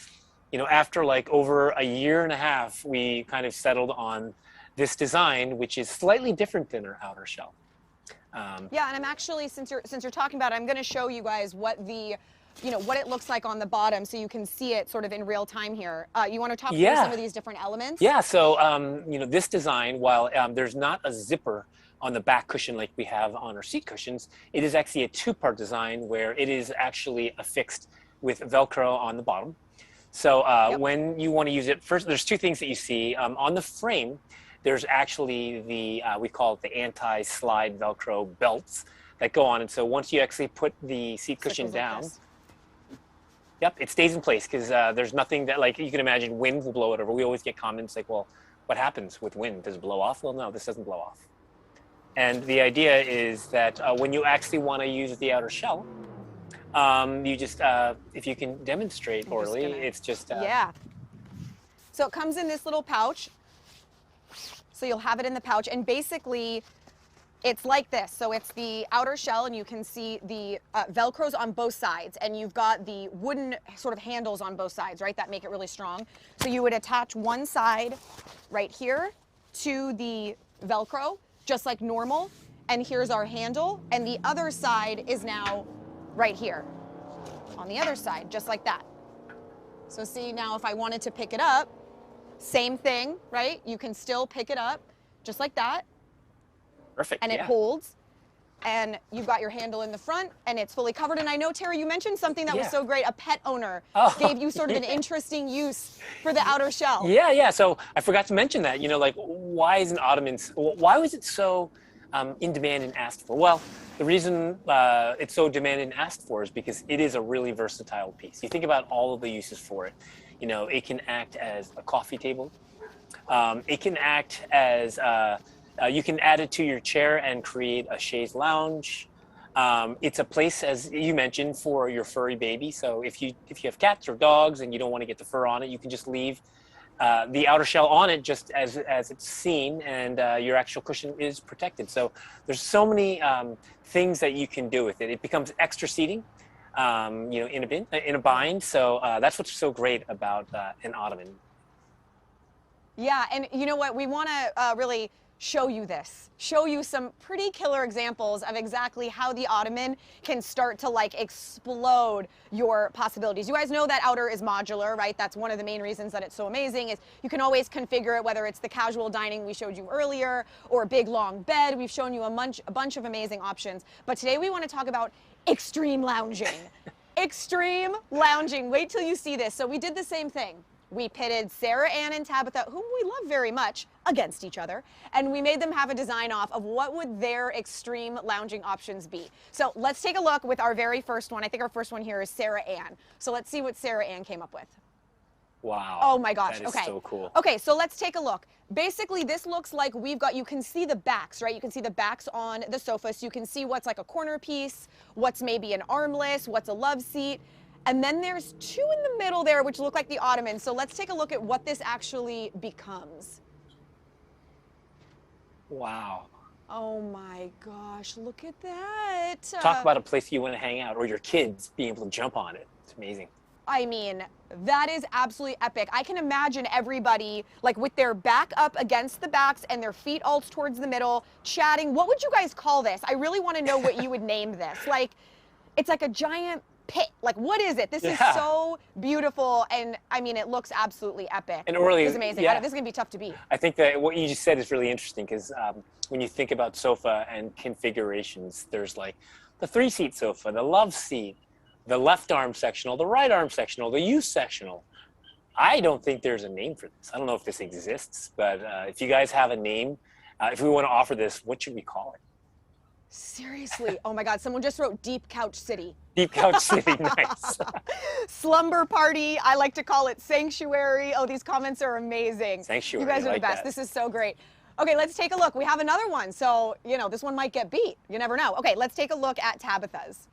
after like over a year and a half, we kind of settled on this design, which is slightly different than our outer shell. Yeah, and I'm actually, since you're talking about it, I'm going to show you guys what what it looks like on the bottom, so you can see it sort of in real time here. You want to talk through some of these different elements? Yeah. So, this design, while there's not a zipper on the back cushion like we have on our seat cushions, it is actually a 2-part design where it is actually affixed with Velcro on the bottom. So when you want to use it, first, there's 2 things that you see. On the frame, there's actually the, we call it the anti-slide Velcro belts that go on. And so once you actually put the seat cushion down, it stays in place, because there's nothing that, like, you can imagine wind will blow it over. We always get comments like, well, what happens with wind? Does it blow off? Well, no, this doesn't blow off. And the idea is that when you actually want to use the outer shell, you just, if you can demonstrate, Orly, it's just... So it comes in this little pouch. So you'll have it in the pouch, and basically it's like this. So it's the outer shell, and you can see the Velcros on both sides, and you've got the wooden sort of handles on both sides, right, that make it really strong. So you would attach one side right here to the Velcro, just like normal, and here's our handle, and the other side is now right here on the other side, just like that. So see, now if I wanted to pick it up, same thing, right? You can still pick it up just like that. Perfect. And it holds, and you've got your handle in the front, and it's fully covered. And I know, Terry, you mentioned something that was so great. A pet owner gave you sort of an interesting use for the outer shell. Yeah. So I forgot to mention that, like, why is an ottoman, why was it so in demand and asked for? Well, the reason it's so demanded and asked for is because it is a really versatile piece. You think about all of the uses for it. It can act as a coffee table. It can act as, you can add it to your chair and create a chaise lounge. It's a place, as you mentioned, for your furry baby. So if you have cats or dogs and you don't want to get the fur on it, you can just leave the outer shell on it just as it's seen, and your actual cushion is protected. So there's so many things that you can do with it. It becomes extra seating, in a bind. So that's what's so great about an ottoman. Yeah, and you know what? We want to really show you some pretty killer examples of exactly how the ottoman can start to like explode your possibilities. You guys know that outer is modular, right? That's one of the main reasons that it's so amazing, is you can always configure it, whether it's the casual dining we showed you earlier or a big long bed. We've shown you a bunch of amazing options. But today we want to talk about extreme lounging. Extreme lounging. Wait till you see this. So we did the same thing. We pitted Sarah Ann and Tabitha, whom we love very much, against each other, and we made them have a design off of what would their extreme lounging options be. So let's take a look with our very first one. I think our first one here is Sarah Ann. So let's see what Sarah Ann came up with. Wow. Oh my gosh. That is so cool. Okay, so let's take a look. Basically, this looks like we've got, you can see the backs, right? You can see the backs on the sofa, so you can see what's like a corner piece, what's maybe an armless, what's a love seat. And then there's 2 in the middle there, which look like the ottoman. So let's take a look at what this actually becomes. Wow. Oh my gosh, look at that. Talk about a place you want to hang out, or your kids being able to jump on it. It's amazing. I mean, that is absolutely epic. I can imagine everybody like with their back up against the backs and their feet all towards the middle, chatting. What would you guys call this? I really want to know what you would name this. Like, it's like a giant pit. Like, what is it? This is so beautiful, and I mean, it looks absolutely epic. And Orly, it's amazing. yeah. This is gonna be tough to beat. I think that what you just said is really interesting because when you think about sofa and configurations, there's like the 3-seat sofa, the love seat, the left arm sectional, the right arm sectional, the youth sectional. I don't think there's a name for this. I don't know if this exists, but if you guys have a name, if we want to offer this, what should we call it? Seriously, oh my God, someone just wrote Deep Couch City. Deep Couch City, nice. Slumber Party, I like to call it Sanctuary. Oh, these comments are amazing. Sanctuary, you guys are like the best. that. This is so great. Okay, let's take a look. We have another one, so, you know, this one might get beat. You never know. Okay, let's take a look at Tabitha's.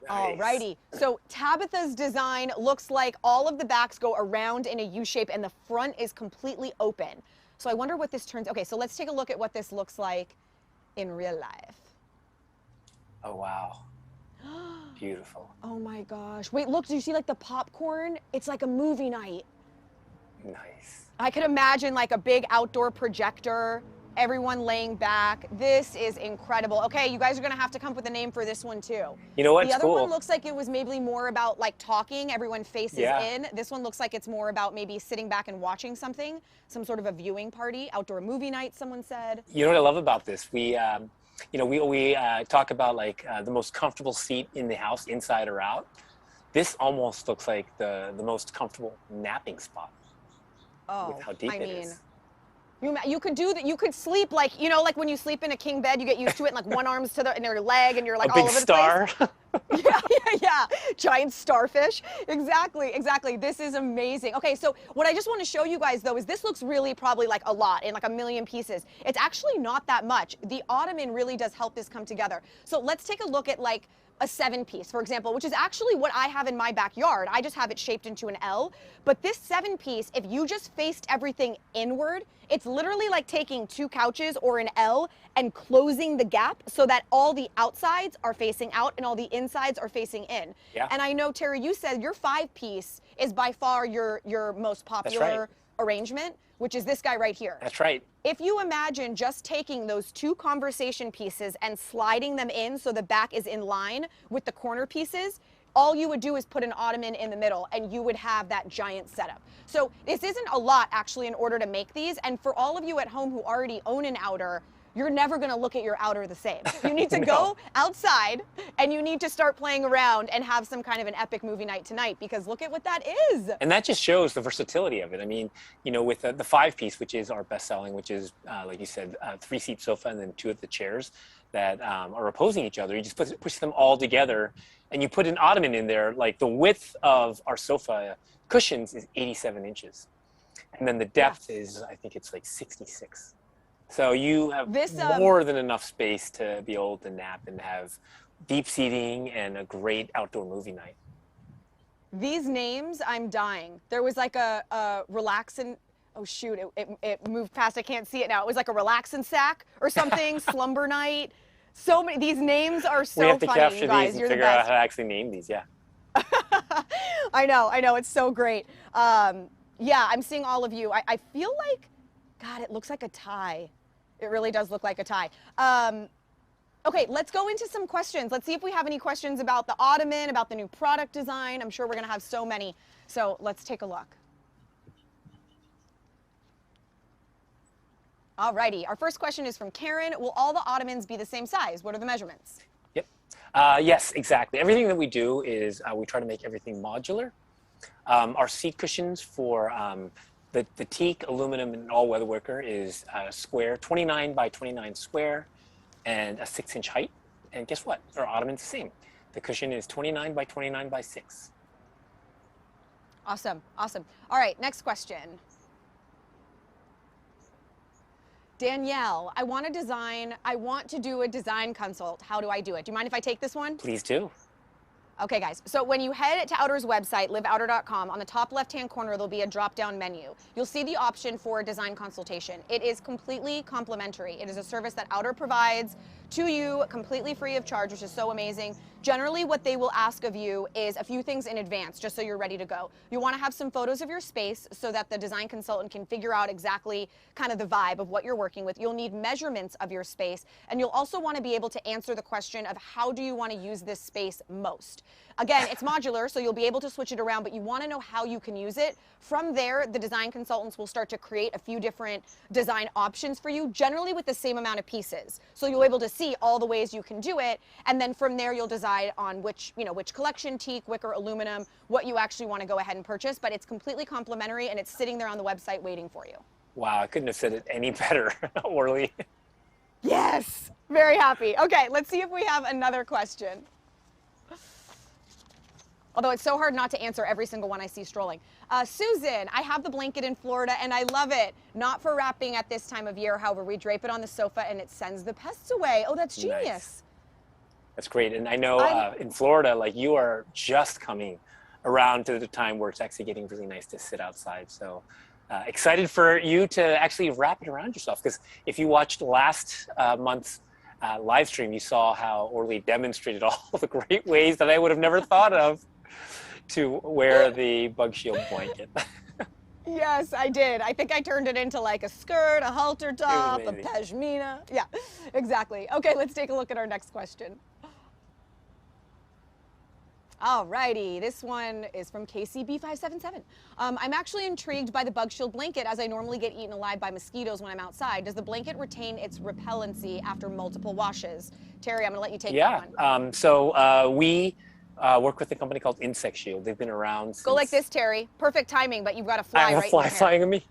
Nice. Alrighty, so Tabitha's design looks like all of the backs go around in a U shape and the front is completely open. So I wonder what this turns. Okay, so let's take a look at what this looks like in real life. Oh, wow. Beautiful. Oh my gosh. Wait, look, do you see like the popcorn? It's like a movie night. Nice. I could imagine like a big outdoor projector, everyone laying back. This is incredible. Okay, you guys are gonna have to come up with a name for this one too. You know what's The other cool? one looks like it was maybe more about like talking, everyone faces in. This one looks like it's more about maybe sitting back and watching something, some sort of a viewing party, outdoor movie night, someone said. You know what I love about this? We, you know, we talk about like the most comfortable seat in the house, inside or out. This almost looks like the most comfortable napping spot. Oh, with how deep I it mean, is. you could do that. You could sleep like, you know, like when you sleep in a king bed, you get used to it, and like one arm's to in your leg, and you're like A all big over star. the place. Yeah. Giant starfish. Exactly. This is amazing. Okay, so what I just want to show you guys though is this looks really probably like a lot in like a million pieces. It's actually not that much. The Ottoman really does help this come together. So let's take a look at like a 7-piece, for example, which is actually what I have in my backyard. I just have it shaped into an L. But this 7-piece, if you just faced everything inward, it's literally like taking 2 couches or an L and closing the gap so that all the outsides are facing out and all the insides are facing in. Yeah. And I know, Terry, you said your 5-piece is by far your most popular arrangement, which is this guy right here. That's right. If you imagine just taking those 2 conversation pieces and sliding them in so the back is in line with the corner pieces, all you would do is put an ottoman in the middle and you would have that giant setup. So this isn't a lot actually in order to make these. And for all of you at home who already own an outer, you're never gonna look at your outer the same. You need to go outside and you need to start playing around and have some kind of an epic movie night tonight, because look at what that is. And that just shows the versatility of it. I mean, you know, with the 5-piece, which is our best selling, which is, like you said, a 3-seat sofa and then 2 of the chairs that are opposing each other. You just push them all together and you put an ottoman in there. Like the width of our sofa cushions is 87 inches. And then the depth is, I think it's like 66. So you have more than enough space to be able to nap and have deep seating and a great outdoor movie night. These names, I'm dying. There was like a relaxing, oh shoot, it moved past, I can't see it now. It was like a relaxing sack or something, slumber night. So many, these names are so funny, we have to capture you guys. these and You're figure the out best. how to actually name these, yeah. I know, it's so great. Yeah, I'm seeing all of you. I feel like, God, it looks like a tie. It really does look like a tie. Okay, let's go into some questions. Let's see if we have any questions about the Ottoman, about the new product design. I'm sure we're gonna have so many. So let's take a look. Alrighty, our first question is from Karen. Will all the Ottomans be the same size? What are the measurements? Yep. Yes, exactly. Everything that we do is we try to make everything modular. Our seat cushions for the teak, aluminum, and all-weather wicker is square, 29 by 29 square, and a 6-inch height. And guess what? Our ottoman's the same. The cushion is 29 by 29 by 6. Awesome. All right, next question. Danielle, I want to do a design consult. How do I do it? Do you mind if I take this one? Please do. Okay, guys, so when you head to Outer's website, liveouter.com, on the top left-hand corner, there'll be a drop-down menu. You'll see the option for a design consultation. It is completely complimentary. It is a service that Outer provides to you completely free of charge, which is so amazing. Generally, what they will ask of you is a few things in advance, just so you're ready to go. You want to have some photos of your space so that the design consultant can figure out exactly kind of the vibe of what you're working with. You'll need measurements of your space, and you'll also want to be able to answer the question of how do you want to use this space most. Again, it's modular, so you'll be able to switch it around, but you want to know how you can use it. From there, the design consultants will start to create a few different design options for you, generally with the same amount of pieces. So you'll be able to see all the ways you can do it, and then from there you'll decide on which collection, teak, wicker, aluminum, what you actually want to go ahead and purchase, but it's completely complimentary and it's sitting there on the website waiting for you. Wow, I couldn't have said it any better, Orly. Yes, very happy. Okay, let's see if we have another question. Although it's so hard not to answer every single one I see strolling. Susan, I have the blanket in Florida and I love it. Not for wrapping at this time of year, however, we drape it on the sofa and it sends the pests away. Oh, that's genius. Nice. That's great. And I know in Florida, like you are just coming around to the time where it's actually getting really nice to sit outside. So excited for you to actually wrap it around yourself. Because if you watched last month's live stream, you saw how Orly demonstrated all the great ways that I would have never thought of to wear the bug shield blanket. Yes, I did. I think I turned it into like a skirt, a halter top, a pashmina. Yeah, exactly. Okay, let's take a look at our next question. Alrighty, this one is from KCB577. I'm actually intrigued by the bug shield blanket as I normally get eaten alive by mosquitoes when I'm outside. Does the blanket retain its repellency after multiple washes? Terry, I'm gonna let you take that one. We work with a company called Insect Shield. They've been around since... Go like this, Terry. Perfect timing, but you've got a fly I have right a fly in your flying at me?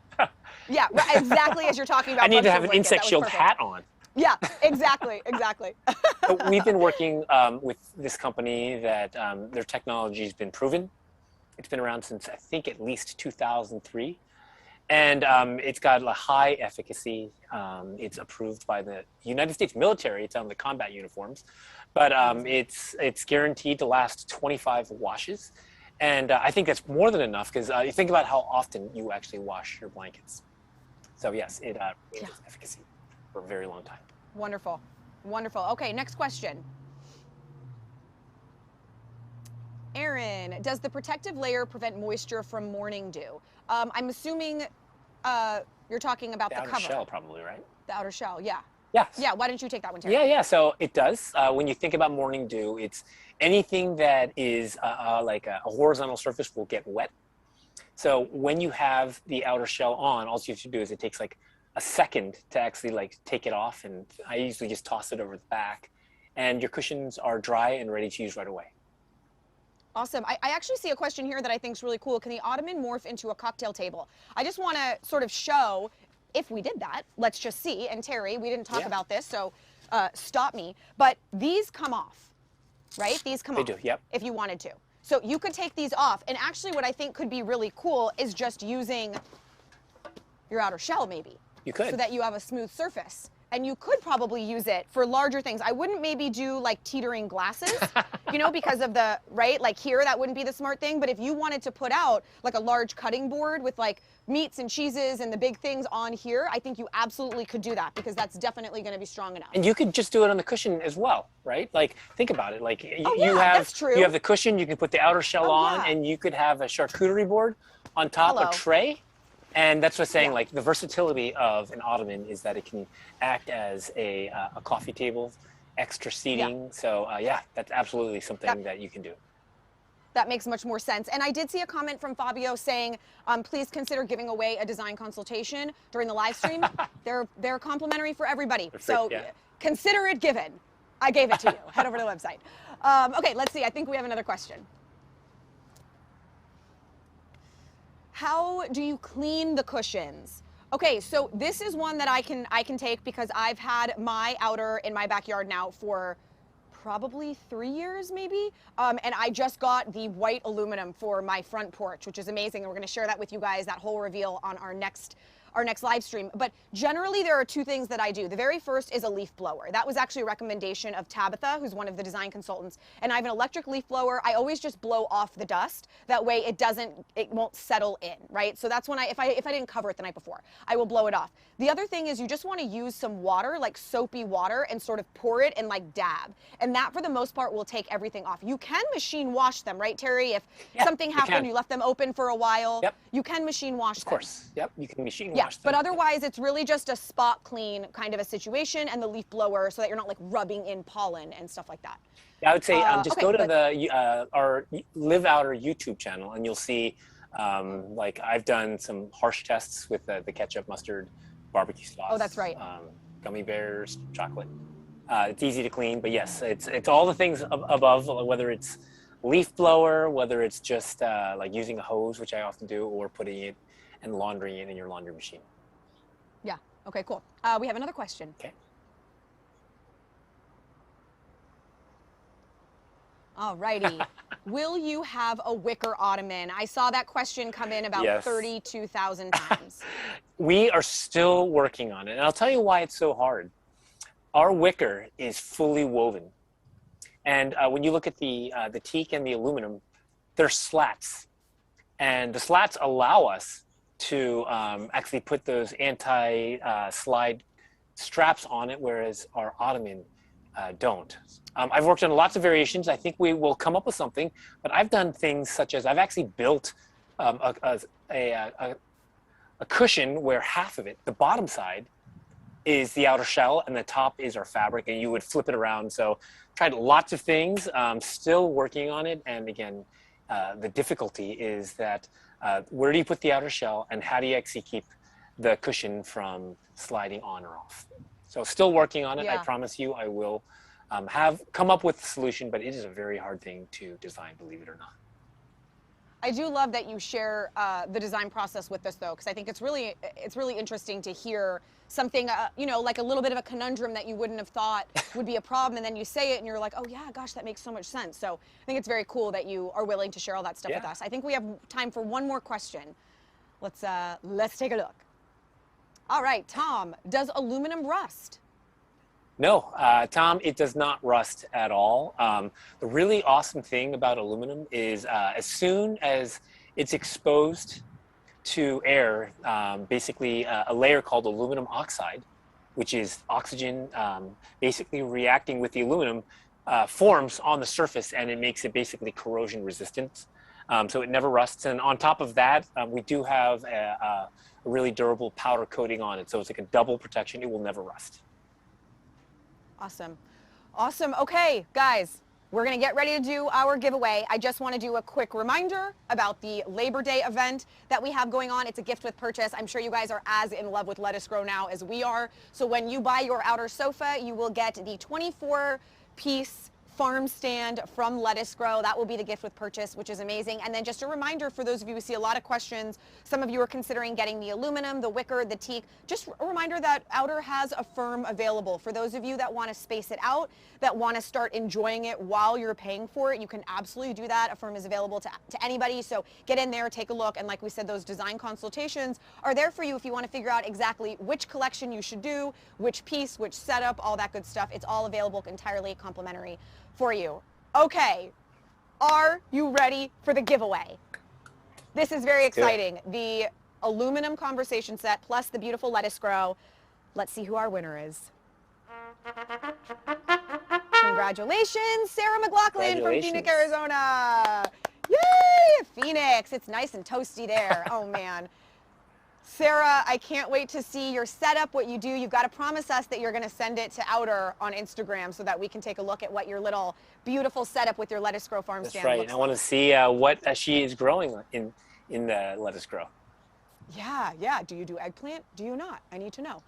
Yeah, exactly as you're talking about. I need to have an blanket. Insect Shield hat on. Yeah, exactly, exactly. We've been working with this company that their technology has been proven. It's been around since I think at least 2003. And it's got a high efficacy. It's approved by the United States military. It's on the combat uniforms. But it's guaranteed to last 25 washes. And I think that's more than enough because you think about how often you actually wash your blankets. So yes, it has efficacy for a very long time. Wonderful, wonderful. Okay, next question. Aaron, does the protective layer prevent moisture from morning dew? I'm assuming you're talking about the cover. The outer shell probably, right? The outer shell, yeah. Yes. Yeah, why don't you take that one, Terry? Yeah, so it does. When you think about morning dew, it's anything that is like a horizontal surface will get wet. So when you have the outer shell on, all you have to do is it takes like a second to actually like take it off, and I usually just toss it over the back, and your cushions are dry and ready to use right away. Awesome. I actually see a question here that I think is really cool. Can the Ottoman morph into a cocktail table? I just want to sort of show if we did that. Let's just see. And Terry, we didn't talk about this, so stop me. But these come off, right? These come off. They do, yep. If you wanted to. So you could take these off. And actually what I think could be really cool is just using your outer shell maybe. You could. So that you have a smooth surface. And you could probably use it for larger things. I wouldn't maybe do like teetering glasses, you know, because of the, right? Like here, that wouldn't be the smart thing. But if you wanted to put out like a large cutting board with like meats and cheeses and the big things on here, I think you absolutely could do that because that's definitely going to be strong enough. And you could just do it on the cushion as well, right? Like think about it. Like that's true. You have the cushion, you can put the outer shell on, and you could have a charcuterie board on top, a tray. And that's what I'm saying, like the versatility of an Ottoman is that it can act as a coffee table, extra seating. So that's absolutely something that you can do. That makes much more sense. And I did see a comment from Fabio saying, please consider giving away a design consultation during the live stream. They're complimentary for everybody. So consider it given. I gave it to you. Head over to the website. Okay, let's see. I think we have another question. How do you clean the cushions? Okay, so this is one that I can take because I've had my outer in my backyard now for probably 3 years maybe. And I just got the white aluminum for my front porch, which is amazing. And we're gonna share that with you guys, that whole reveal on our next our next live stream. But generally, there are two things that I do. The very first is a leaf blower. That was actually a recommendation of Tabitha, who's one of the design consultants. And I have an electric leaf blower. I always just blow off the dust. That way it won't settle in, right? So that's when if I didn't cover it the night before, I will blow it off. The other thing is you just want to use some water, like soapy water, and sort of pour it and like dab. And that, for the most part, will take everything off. You can machine wash them, right, Terry? If something happened, you left them open for a while, you can machine wash them. Of course, you can machine yeah, wash them. But otherwise, it's really just a spot clean kind of a situation, and the leaf blower so that you're not like rubbing in pollen and stuff like that. Yeah, I would say just go to the our Live Outer YouTube channel, and you'll see like I've done some harsh tests with the ketchup, mustard, barbecue sauce. Oh, that's right. Gummy bears, chocolate. It's easy to clean, but yes, it's all the things above, whether it's leaf blower, whether it's just like using a hose, which I often do, or putting it and laundering it in your laundry machine. Yeah. Okay, cool. We have another question. Okay. All righty. Will you have a wicker ottoman? I saw that question come in about 32,000 times. We are still working on it, and I'll tell you why it's so hard. Our wicker is fully woven, and when you look at the teak and the aluminum, they're slats, and the slats allow us to actually put those anti-slide straps on it, whereas our ottoman don't. I've worked on lots of variations. I think we will come up with something, but I've done things such as I've actually built a cushion where half of it, the bottom side, is the outer shell and the top is our fabric, and you would flip it around. So tried lots of things, still working on it. And again, the difficulty is that where do you put the outer shell, and how do you actually keep the cushion from sliding on or off? So still working on it. I promise you I will have come up with a solution, but it is a very hard thing to design, believe it or not. I do love that you share the design process with us, though, because I think it's really interesting to hear something, you know, like a little bit of a conundrum that you wouldn't have thought would be a problem, and then you say it and you're like, oh yeah, gosh, that makes so much sense. So I think it's very cool that you are willing to share all that stuff with us. I think we have time for one more question. Let's take a look. All right, Tom, does aluminum rust? No, Tom, it does not rust at all. The really awesome thing about aluminum is as soon as it's exposed to air, basically a layer called aluminum oxide, which is oxygen basically reacting with the aluminum, forms on the surface, and it makes it basically corrosion resistant. So it never rusts. And on top of that, we do have a really durable powder coating on it. So it's like a double protection. It will never rust. Awesome. Awesome. Okay, guys, we're going to get ready to do our giveaway. I just want to do a quick reminder about the Labor Day event that we have going on. It's a gift with purchase. I'm sure you guys are as in love with Lettuce Grow now as we are. So when you buy your outer sofa, you will get the 24-piece farm stand from Lettuce Grow. That will be the gift with purchase, which is amazing. And then just a reminder for those of you who see a lot of questions, some of you are considering getting the aluminum, the wicker, the teak. Just a reminder that Outer has a firm available. For those of you that want to space it out, that want to start enjoying it while you're paying for it, you can absolutely do that. A firm is available to anybody. So get in there, take a look. And like we said, those design consultations are there for you if you want to figure out exactly which collection you should do, which piece, which setup, all that good stuff. It's all available entirely complimentary for you. Okay, are you ready for the giveaway? This is very exciting. The aluminum conversation set plus the beautiful Lettuce Grow. Let's see who our winner is. Congratulations, Sarah McLaughlin from Phoenix, Arizona. Yay, Phoenix. It's nice and toasty there. Oh man. Sarah, I can't wait to see your setup, what you do. You've got to promise us that you're going to send it to Outer on Instagram so that we can take a look at what your little beautiful setup with your Lettuce Grow Farmstand looks like. That's right. I want to see what she is growing in the Lettuce Grow. Yeah. Do you do eggplant? Do you not? I need to know.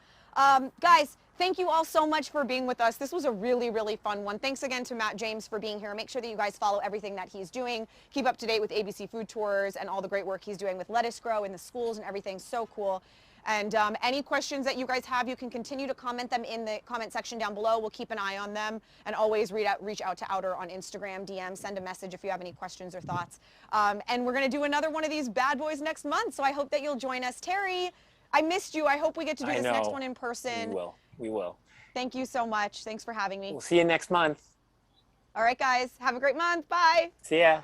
Guys, thank you all so much for being with us. This was a really, really fun one. Thanks again to Matt James for being here. Make sure that you guys follow everything that he's doing. Keep up to date with ABC Food Tours and all the great work he's doing with Lettuce Grow in the schools and everything. So cool. And any questions that you guys have, you can continue to comment them in the comment section down below. We'll keep an eye on them, and always reach out to Outer on Instagram, DM, send a message if you have any questions or thoughts. And we're going to do another one of these bad boys next month, so I hope that you'll join us. Terry, I missed you. I hope we get to do I this next know. one in person. We will. We will. Thank you so much. Thanks for having me. We'll see you next month. All right, guys. Have a great month. Bye. See ya.